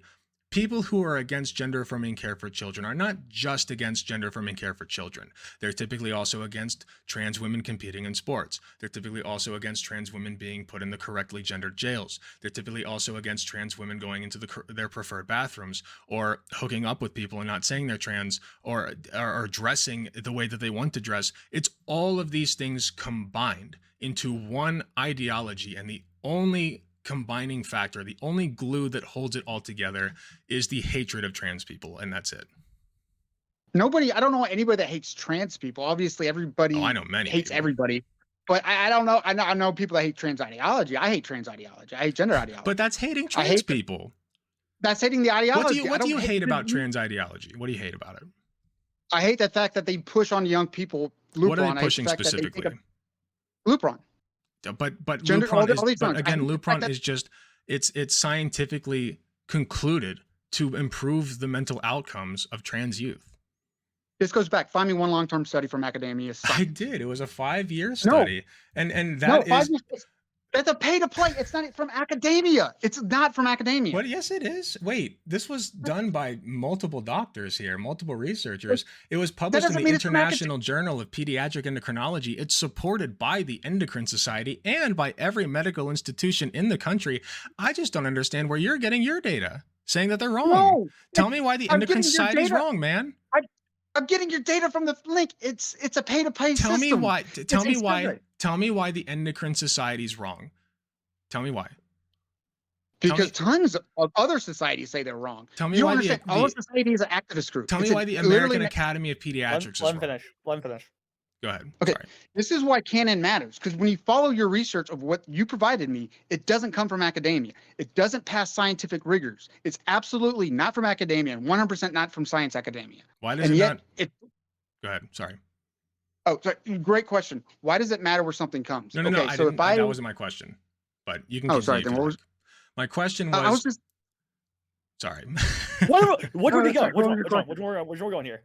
People who are against gender-affirming care for children are not just against gender-affirming care for children. They're typically also against trans women competing in sports. They're typically also against trans women being put in the correctly gendered jails. They're typically also against trans women going into their preferred bathrooms or hooking up with people and not saying they're trans or dressing the way that they want to dress. It's all of these things combined into one ideology, and the only combining factor, the only glue that holds it all together is the hatred of trans people, and that's it.
I don't know anybody that hates trans people. Obviously, everybody
I know many
hates
people.
Everybody. But I don't know. I know people that hate trans ideology. I hate trans ideology. I hate gender ideology.
But that's hating trans people.
That's hating the ideology.
What do you hate about trans ideology? What do you hate about it?
I hate the fact that they push on young people. Lupron.
What are they pushing specifically?
Lupron.
But
Gender,
Lupron is just it's scientifically concluded to improve the mental outcomes of trans youth.
This goes back. Find me one long-term study from academia.
I did. It was a 5-year study, and that is.
That's a pay to play. It's not from academia. It's not from academia.
But yes, it is. Wait, this was done by multiple doctors here, multiple researchers. It was published in the International Journal of Pediatric Endocrinology. It's supported by the Endocrine Society and by every medical institution in the country. I just don't understand where you're getting your data, saying that they're wrong.
No,
tell me why the Endocrine Society is wrong, man.
I'm getting your data from the link. It's a pay-to-play system.
Tell me why the Endocrine Society is wrong. Tell me why.
Because tons of other societies say they're wrong.
Tell me why
our society is an activist group.
Tell me why the American Academy of Pediatrics is wrong.
Let him finish.
Go ahead.
Okay.
Sorry.
This is why canon matters, because when you follow your research of what you provided me, it doesn't come from academia. It doesn't pass scientific rigors. It's absolutely not from academia and 100% not from science academia.
Why does Go ahead. Sorry.
Oh, sorry. Great question. Why does it matter where something comes?
No. That wasn't my question. But you can.
Oh, sorry. Then what was
my question was? Sorry.
What
No,
do we
that's
go?
not going to your
Which one are we going here?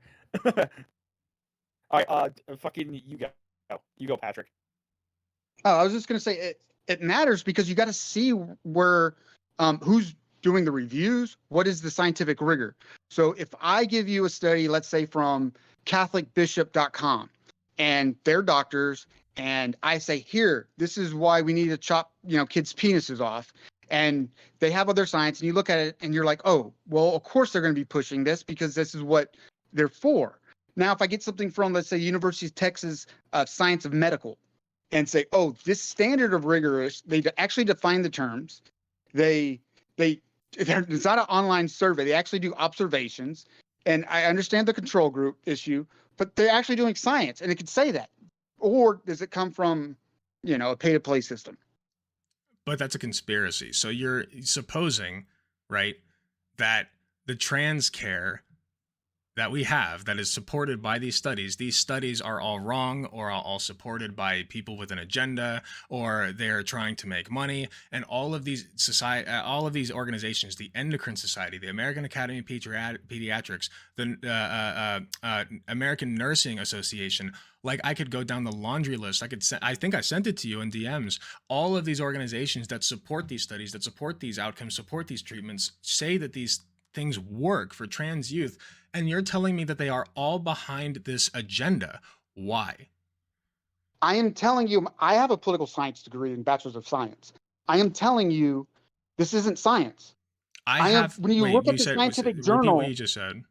All right, fucking you go. You go, Patrick.
Oh, I was just going to say it matters because you got to see where who's doing the reviews, what is the scientific rigor. So if I give you a study, let's say from catholicbishop.com and their doctors, and I say, here, this is why we need to chop, kids' penises off. And they have other science, and you look at it and you're like, oh, well, of course they're going to be pushing this because this is what they're for. Now, if I get something from, let's say, University of Texas Science of Medical, and say, oh, this standard of rigorous, they actually define the terms. It's not an online survey. They actually do observations. And I understand the control group issue, but they're actually doing science, and it could say that. Or does it come from, a pay-to-play system?
But that's a conspiracy. So you're supposing, right, that the trans care that we have that is supported by these studies are all wrong or are all supported by people with an agenda, or they're trying to make money. And all of these organizations, the Endocrine Society, the American Academy of Pediatrics, the American Nursing Association, like I could go down the laundry list. I think I sent it to you in DMs. All of these organizations that support these studies, that support these outcomes, support these treatments, say that these things work for trans youth, and you're telling me that they are all behind this agenda. Why?
I am telling you, I have a political science degree and bachelor's of science. I am telling you, this isn't science. When you look at the scientific journal,
repeat what you just said.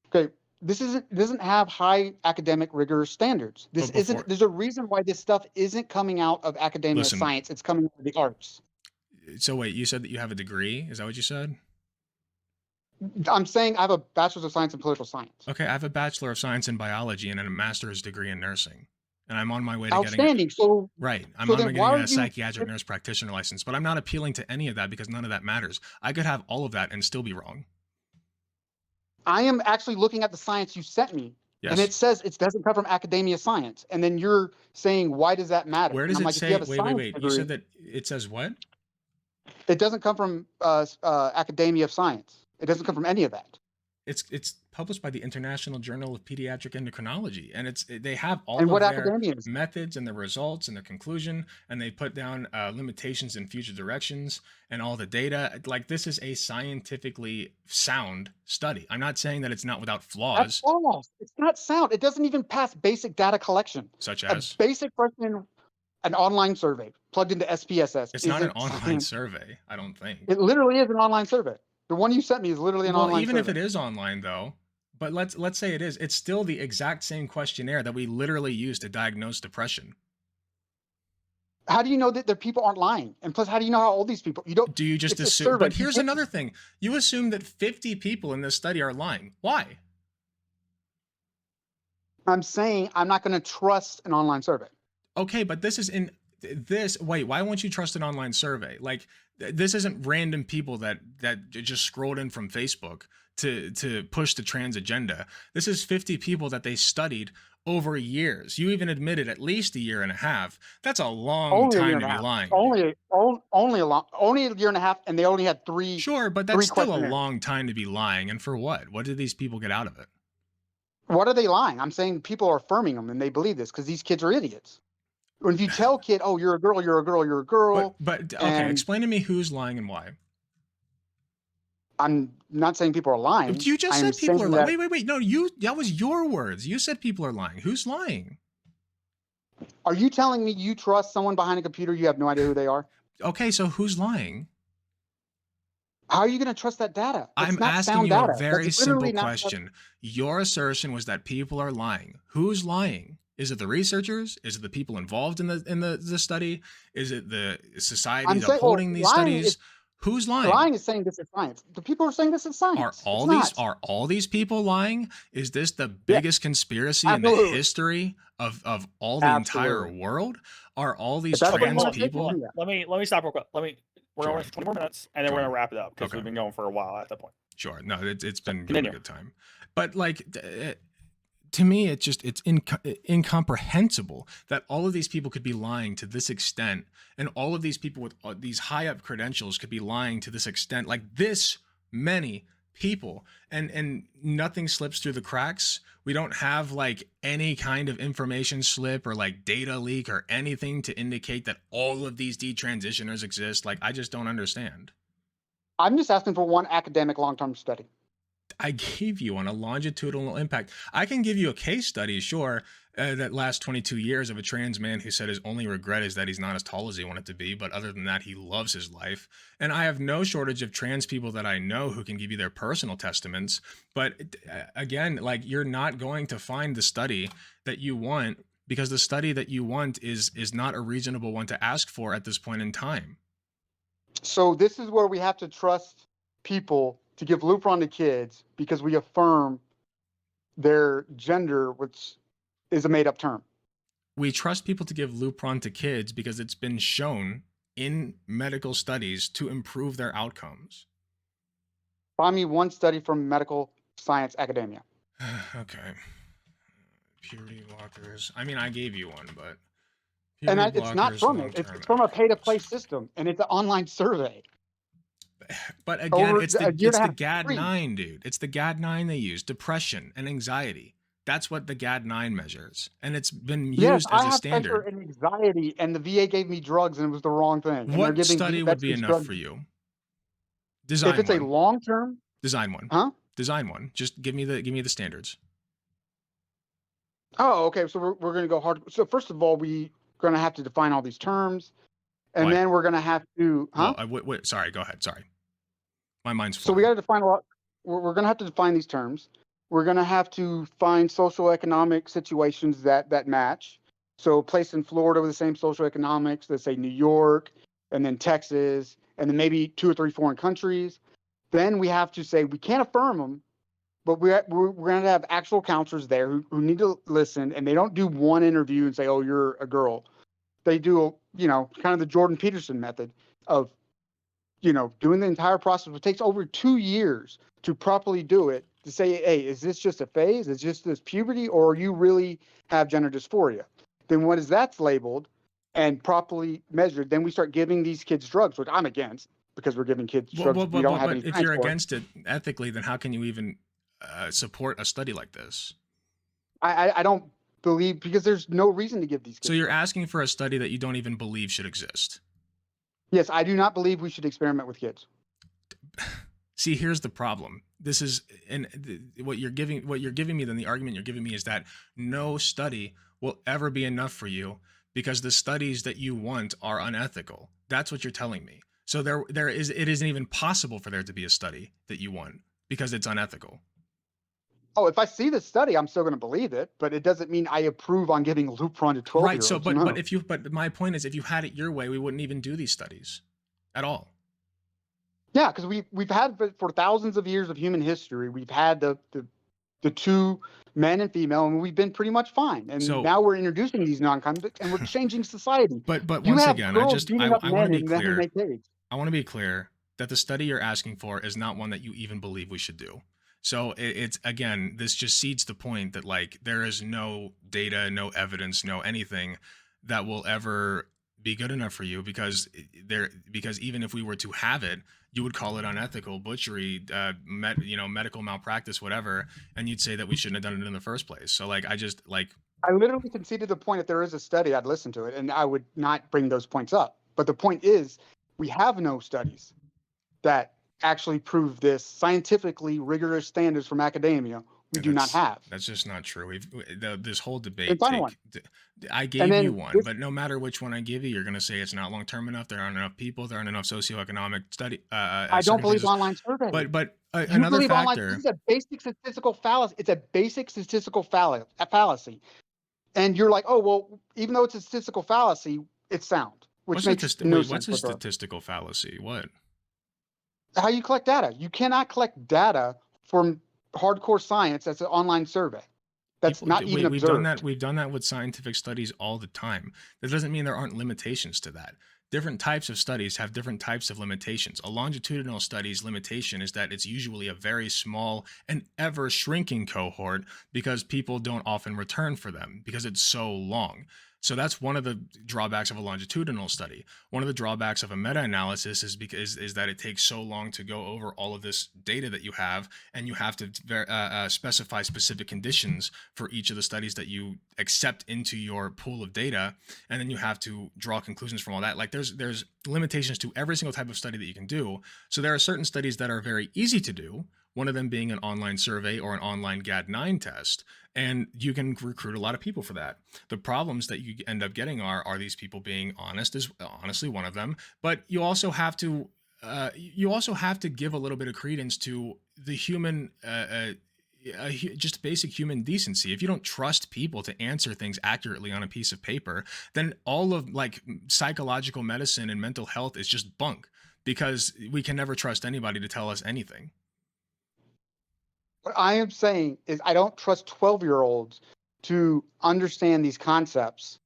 Okay, doesn't have high academic rigor standards. There's a reason why this stuff isn't coming out of academia science. It's coming out of the arts.
So wait, you said that you have a degree? Is that what you said?
I'm saying I have a bachelor's of science in political science.
Okay, I have a bachelor of science in biology and a master's degree in nursing. And I'm on my way to
Outstanding.
I'm on my way to getting a psychiatric nurse practitioner license, but I'm not appealing to any of that because none of that matters. I could have all of that and still be wrong.
I am actually looking at the science you sent me. Yes. And it says it doesn't come from academia science. And then you're saying, why does that matter?
Where does it say? Wait. You said that it says what?
It doesn't come from academia of science. It doesn't come from any of that.
It's published by the International Journal of Pediatric Endocrinology, and they have all
of
their methods and the results and the conclusion, and they put down limitations and future directions and all the data. Like, this is a scientifically sound study. I'm not saying that it's not without flaws.
That's false. It's not sound. It doesn't even pass basic data collection.
Such as?
A basic question, an online survey plugged into SPSS.
It's not an online survey, I don't think.
It literally is an online survey. The one you sent me is literally an online
even
survey.
If it is online, though, but let's say it is, it's still the exact same questionnaire that we literally use to diagnose depression.
How do you know that the people aren't lying? And plus, how do you know how old these people? You don't.
Do you just assume? But here's another thing: you assume that 50 people in this study are lying. Why?
I'm saying I'm not going to trust an online survey.
Okay, but this is in this. Wait, why won't you trust an online survey? Like, this isn't random people that just scrolled in from Facebook to push the trans agenda. This is 50 people that they studied over years. You even admitted at least a year and a half. That's a long time to be lying.
Only a year and a half, and they only had three.
Sure, but that's still a long time to be lying. And for what? What did these people get out of it?
What are they lying? I'm saying people are affirming them, and they believe this because these kids are idiots. When you tell a kid, oh, you're a girl, you're a girl, you're a girl.
But okay, explain to me who's lying and why.
I'm not saying people are lying.
You just said people are lying. Wait. No, that was your words. You said people are lying. Who's lying?
Are you telling me you trust someone behind a computer you have no idea who they are?
Okay, so who's lying?
How are you going to trust that data?
I'm asking you a very simple question. Your assertion was that people are lying. Who's lying? Is it the researchers? Is it the people involved in the study? Is it the societies upholding these studies? Who's lying?
Lying is saying this is science. The people are saying this is science.
Are all these people lying? Is this the biggest conspiracy in the history of all the entire world? Are all these trans people?
Let me stop real quick. We're going for 20 more minutes, and then we're gonna wap it up because we've been going for a while at that point.
Sure. No, it's been a good time. But like, to me, it's incomprehensible that all of these people could be lying to this extent, and all of these people with these high up credentials could be lying to this extent. Like, this many people, and nothing slips through the cracks. We don't have like any kind of information slip or like data leak or anything to indicate that all of these detransitioners exist. Like, I just don't understand.
I'm just asking for one academic long-term study.
I gave you on a longitudinal impact. I can give you a case study, sure, that lasts 22 years of a trans man who said his only regret is that he's not as tall as he wanted to be, but other than that, he loves his life. And I have no shortage of trans people that I know who can give you their personal testaments. But again, like, you're not going to find the study that you want, because the study that you want is not a reasonable one to ask for at this point in time.
So this is where we have to trust people to give Lupron to kids because we affirm their gender, which is a made-up term.
We trust people to give Lupron to kids because it's been shown in medical studies to improve their outcomes.
Find me one study from medical science academia.
Okay. Puberty blockers. I mean, I gave you one, but
And
puberty
it's not
blockers,
from it.
long-term
It's from a pay-to-play
outcomes.
system, and it's an online survey.
But again,
Over
it's
a year and a
the
half, free.
GAD-9, dude. It's the GAD-9 they use. Depression and anxiety. That's what the GAD-9 measures, and it's been
Yes,
used
I
as a
have pressure
standard.
and anxiety, and the VA gave me drugs, and it was the wrong thing. And they're
What
giving
study would be
veterans
enough
drugs.
for you?
If
Design
it's a
one.
long-term,
Design one.
huh?
Design one. Just give me the standards.
Oh, okay. So we're going to go hard. So first of all, we're going to have to define all these terms, and
Why?
then we're going to have to, huh?
Well, wait, sorry, go ahead. Sorry. My mind's
So we
flying.
got to define a lot. We're going to have to define these terms. We're going to have to find social economic situations that match. So a place in Florida with the same social economics, let's say New York, and then Texas, and then maybe 2 or 3 foreign countries. Then we have to say we can't affirm them, but we're going to have actual counselors there who need to listen, and they don't do one interview and say, oh, you're a girl. They do, kind of the Jordan Peterson method of, doing the entire process. It takes over 2 years to properly do it, to say, hey, is this just a phase? Is this puberty, or you really have gender dysphoria? Then what is that's labeled and properly measured, then we start giving these kids drugs, which I'm against, because we're giving kids drugs we don't have any
But if
science
you're
for.
against it ethically, then how can you even support a study like this?
I don't believe, because there's no reason to give these kids.
So you're asking for a study that you don't even believe should exist.
Yes, I do not believe we should experiment with kids.
See, here's the problem. This is, what you're giving me, then the argument you're giving me is that no study will ever be enough for you because the studies that you want are unethical. That's what you're telling me. So it isn't even possible for there to be a study that you want because it's unethical.
Oh, if I see the study, I'm still going to believe it, but it doesn't mean I approve on giving Lupron to 12-year-olds.
Right. So,
no.
but my point is, if you had it your way, we wouldn't even do these studies at all.
Yeah, because we've had for thousands of years of human history, we've had the two, men and female, and we've been pretty much fine. And
So-
now we're introducing these non-convicts, and we're changing society.
But
You
once
have
again,
girls beating up
I want to
men
be
and letting them
clear.
make babies.
I want to be clear that the study you're asking for is not one that you even believe we should do. So it's again, this just seeds the point that like there is no data, no evidence, no anything that will ever be good enough for you because even if we were to have it, you would call it unethical, butchery, medical malpractice, whatever, and you'd say that we shouldn't have done it in the first place. So like
I literally conceded the point, if there is a study, I'd listen to it, and I would not bring those points up. But the point is, we have no studies that actually prove this scientifically rigorous standards from academia. We do not have.
That's just not true. This whole debate.
Then find one.
I gave
then
you one,
this-
but no matter which one I give you, you're going to say it's not long term enough. There aren't enough people. There aren't enough socioeconomic study.
I don't believe online surveys.
But
You
another
believe online,
factor.
this is a basic statistical fallacy. It's a basic statistical fallacy. And you're like, oh, well, even though it's a statistical fallacy, it's sound, which makes no sense.
What's a
whatsoever.
statistical fallacy? What?
How you collect data? You cannot collect data from hardcore science that's an online survey. That's not even observed.
We've done that with scientific studies all the time. That doesn't mean there aren't limitations to that. Different types of studies have different types of limitations. A longitudinal study's limitation is that it's usually a very small and ever shrinking cohort because people don't often return for them because it's so long. So that's one of the drawbacks of a longitudinal study. One of the drawbacks of a meta-analysis is that it takes so long to go over all of this data that you have, and you have to specify specific conditions for each of the studies that you accept into your pool of data, and then you have to draw conclusions from all that. Like there's limitations to every single type of study that you can do. So there are certain studies that are very easy to do, one of them being an online survey or an online GAD-9 test, and you can recruit a lot of people for that. The problems that you end up getting are these people being honest is honestly one of them, but you also have to give a little bit of credence to the human just basic human decency. If you don't trust people to answer things accurately on a piece of paper, then all of like psychological medicine and mental health is just bunk, because we can never trust anybody to tell us anything.
What I am saying is I don't trust 12-year-olds to understand these concepts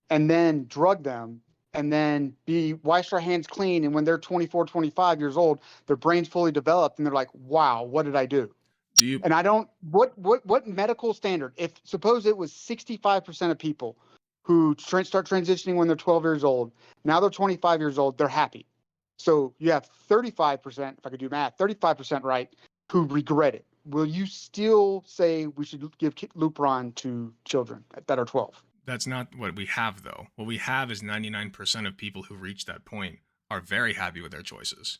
and then drug them and then wash their hands clean. And when they're 24, 25 years old, their brain's fully developed and they're like, wow, what did I do?
Do you?
And I don't, what medical standard, if suppose it was 65% of people who start transitioning when they're 12 years old, now they're 25 years old, they're happy. So you have 35%, if I could do math, 35% right, who regret it. Will you still say we should give Lupron to children that are 12?
That's not what we have, though. What we have is 99% of people who reach that point are very happy with their choices.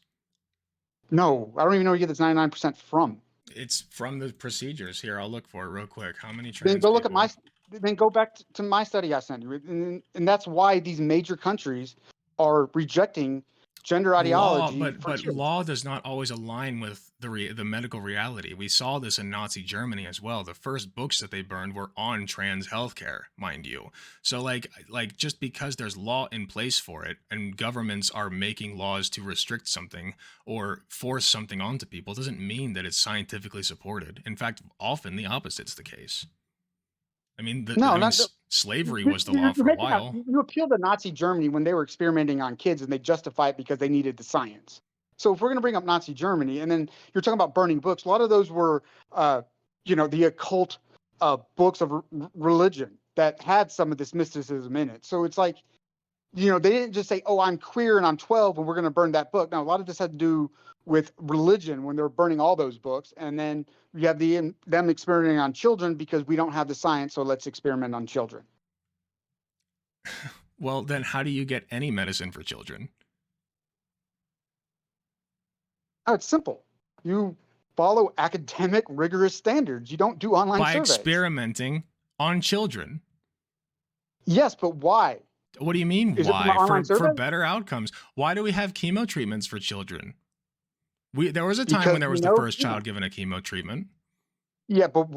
No, I don't even know where you get this 99% from.
It's from the procedures. Here, I'll look for it real quick. How many
Then
trans
go look at
people-
then go back to my study I sent you. And that's why these major countries are rejecting gender ideology.
But law does not always align with the medical reality. We saw this in Nazi Germany as well. The first books that they burned were on trans healthcare, mind you. So like just because there's law in place for it and governments are making laws to restrict something or force something onto people doesn't mean that it's scientifically supported. In fact, often the opposite's the case. I mean, slavery was the law for a while.
You appeal to Nazi Germany when they were experimenting on kids and they justify it because they needed the science. So if we're going to bring up Nazi Germany and then you're talking about burning books, a lot of those were, the occult books of religion that had some of this mysticism in it. So it's like, they didn't just say, oh, I'm queer and I'm 12 and we're going to burn that book. Now, a lot of this had to do with religion when they're burning all those books. And then you have them experimenting on children because we don't have the science, so let's experiment on children.
Well, then how do you get any medicine for children?
Oh, it's simple. You follow academic, rigorous standards. You don't do online surveys.
By experimenting on children.
Yes, but why?
What do you mean
Is
why? For better outcomes. Why do we have chemo treatments for children? There was a time when there was the first child given a chemo treatment.
Yeah, but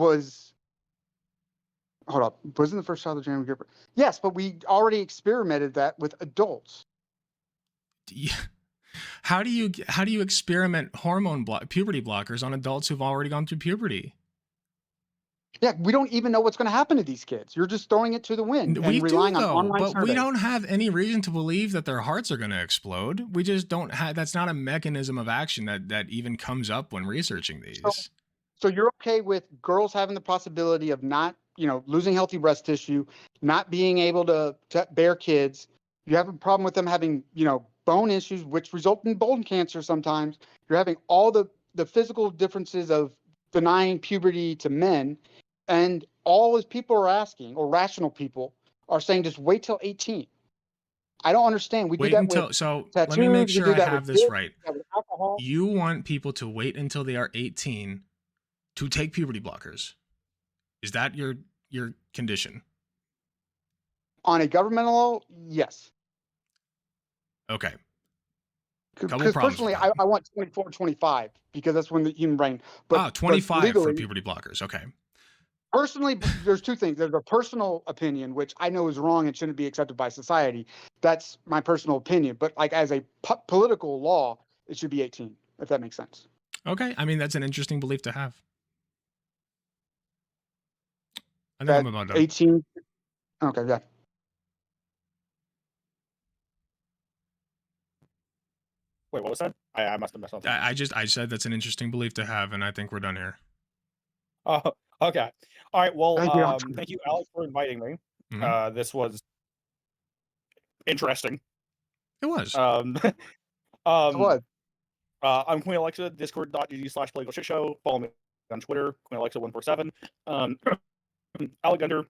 hold up. Wasn't the first child the Jamie Giver? Yes, but we already experimented that with adults.
Yeah. How do you experiment puberty blockers on adults who've already gone through puberty?
Yeah, we don't even know what's going to happen to these kids. You're just throwing it to the wind and relying on online surveys.
But we don't have any reason to believe that their hearts are going to explode. We just don't have. That's not a mechanism of action that even comes up when researching these.
So you're okay with girls having the possibility of not, losing healthy breast tissue, not being able to bear kids. You have a problem with them having, bone issues, which result in bone cancer sometimes. You're having all the physical differences of denying puberty to men. And all as people are asking, or rational people are saying, just wait till 18. I don't understand.
Let me make sure I have this right. You want people to wait until they are 18 to take puberty blockers. Is that your condition?
On a governmental law, yes.
Okay.
Because personally, I want 24, 25 because that's when the human brain. But
25
legally,
for puberty blockers. Okay.
Personally, there's two things. There's a personal opinion, which I know is wrong and shouldn't be accepted by society. That's my personal opinion. But like as a political law, it should be 18, if that makes sense.
Okay. I mean, that's an interesting belief to have. I think I'm about done.
18. Okay, yeah.
Wait, what was that? I must have messed up.
I said that's an interesting belief to have, and I think we're done here.
Oh, okay. All right. Well, thank you, Alex, for inviting me.
Mm-hmm.
This was interesting.
It was.
What?
I'm Queen Alexa, discord.gg/political shit show. Follow me on Twitter, Queen Alexa 147. Alec Gunter,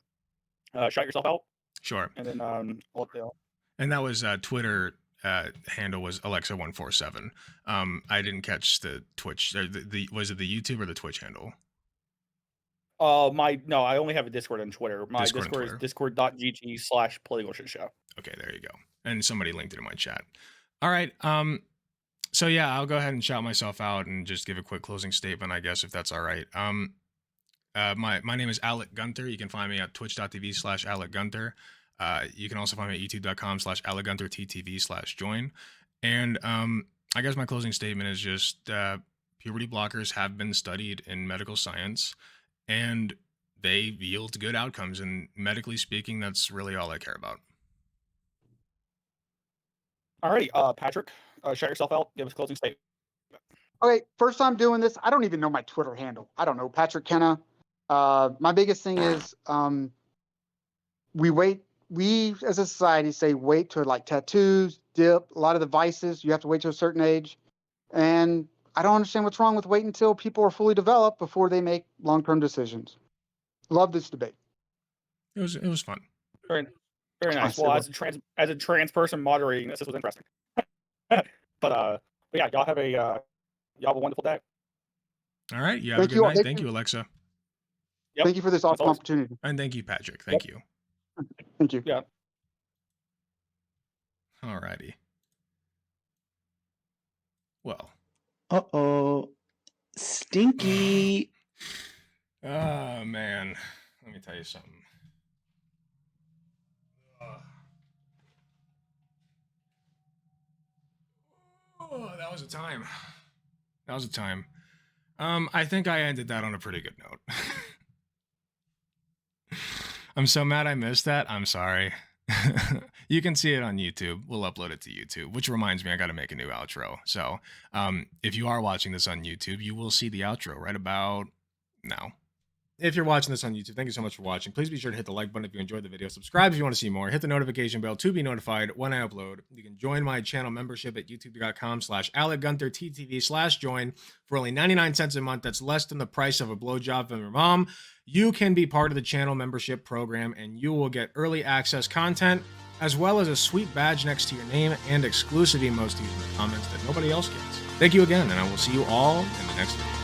shout yourself out,
Sure.
and then
And that was Twitter handle was Alexa147. I didn't catch the Twitch. Or was it the YouTube or the Twitch handle?
no, I only have a Discord and Twitter. My
Discord and
Discord is
Twitter.
discord.gg/political shit show.
Okay, there you go. And somebody linked it in my chat. All right. So yeah, I'll go ahead and shout myself out and just give a quick closing statement, I guess, if that's all right. My name is Alec Gunter. You can find me at twitch.tv/Alec Gunter. You can also find me at youtube.com/AlecGunterTTV/join. And I guess my closing statement is just puberty blockers have been studied in medical science and they yield good outcomes. And medically speaking, that's really all I care about.
Alrighty, Patrick, shout yourself out. Give us a closing statement.
Okay, first time doing this. I don't even know my Twitter handle. I don't know. Patrick Kenna. My biggest thing is we as a society say wait to like tattoos, dip, a lot of the vices. You have to wait to a certain age. And I don't understand what's wrong with waiting until people are fully developed before they make long-term decisions. Love this debate.
It was fun.
Very nice. Well, as a trans person moderating this was interesting. But yeah, y'all have a wonderful day.
All right. You have a
Thank
good
you all.
night. Thank you, Alexa.
Yep.
Thank you for this awesome
always.
opportunity.
And thank you, Patrick. Thank you.
Thank you.
Yeah.
All righty. Well.
Uh-oh. Stinky.
Oh, man. Let me tell you something. Oh, that was a time. That was a time. I think I ended that on a pretty good note. I'm so mad I missed that. I'm sorry. You can see it on YouTube. We'll upload it to YouTube, which reminds me, I got to make a new outro. So if you are watching this on YouTube, you will see the outro right about now. If you're watching this on YouTube, thank you so much for watching. Please be sure to hit the like button if you enjoyed the video. Subscribe if you want to see more. Hit the notification bell to be notified when I upload. You can join my channel membership at youtube.com/AlecGunterTTV/join for only 99 cents a month. That's less than the price of a blowjob from your mom. You can be part of the channel membership program and you will get early access content as well as a sweet badge next to your name and exclusive emojis in the comments that nobody else gets. Thank you again, and I will see you all in the next video.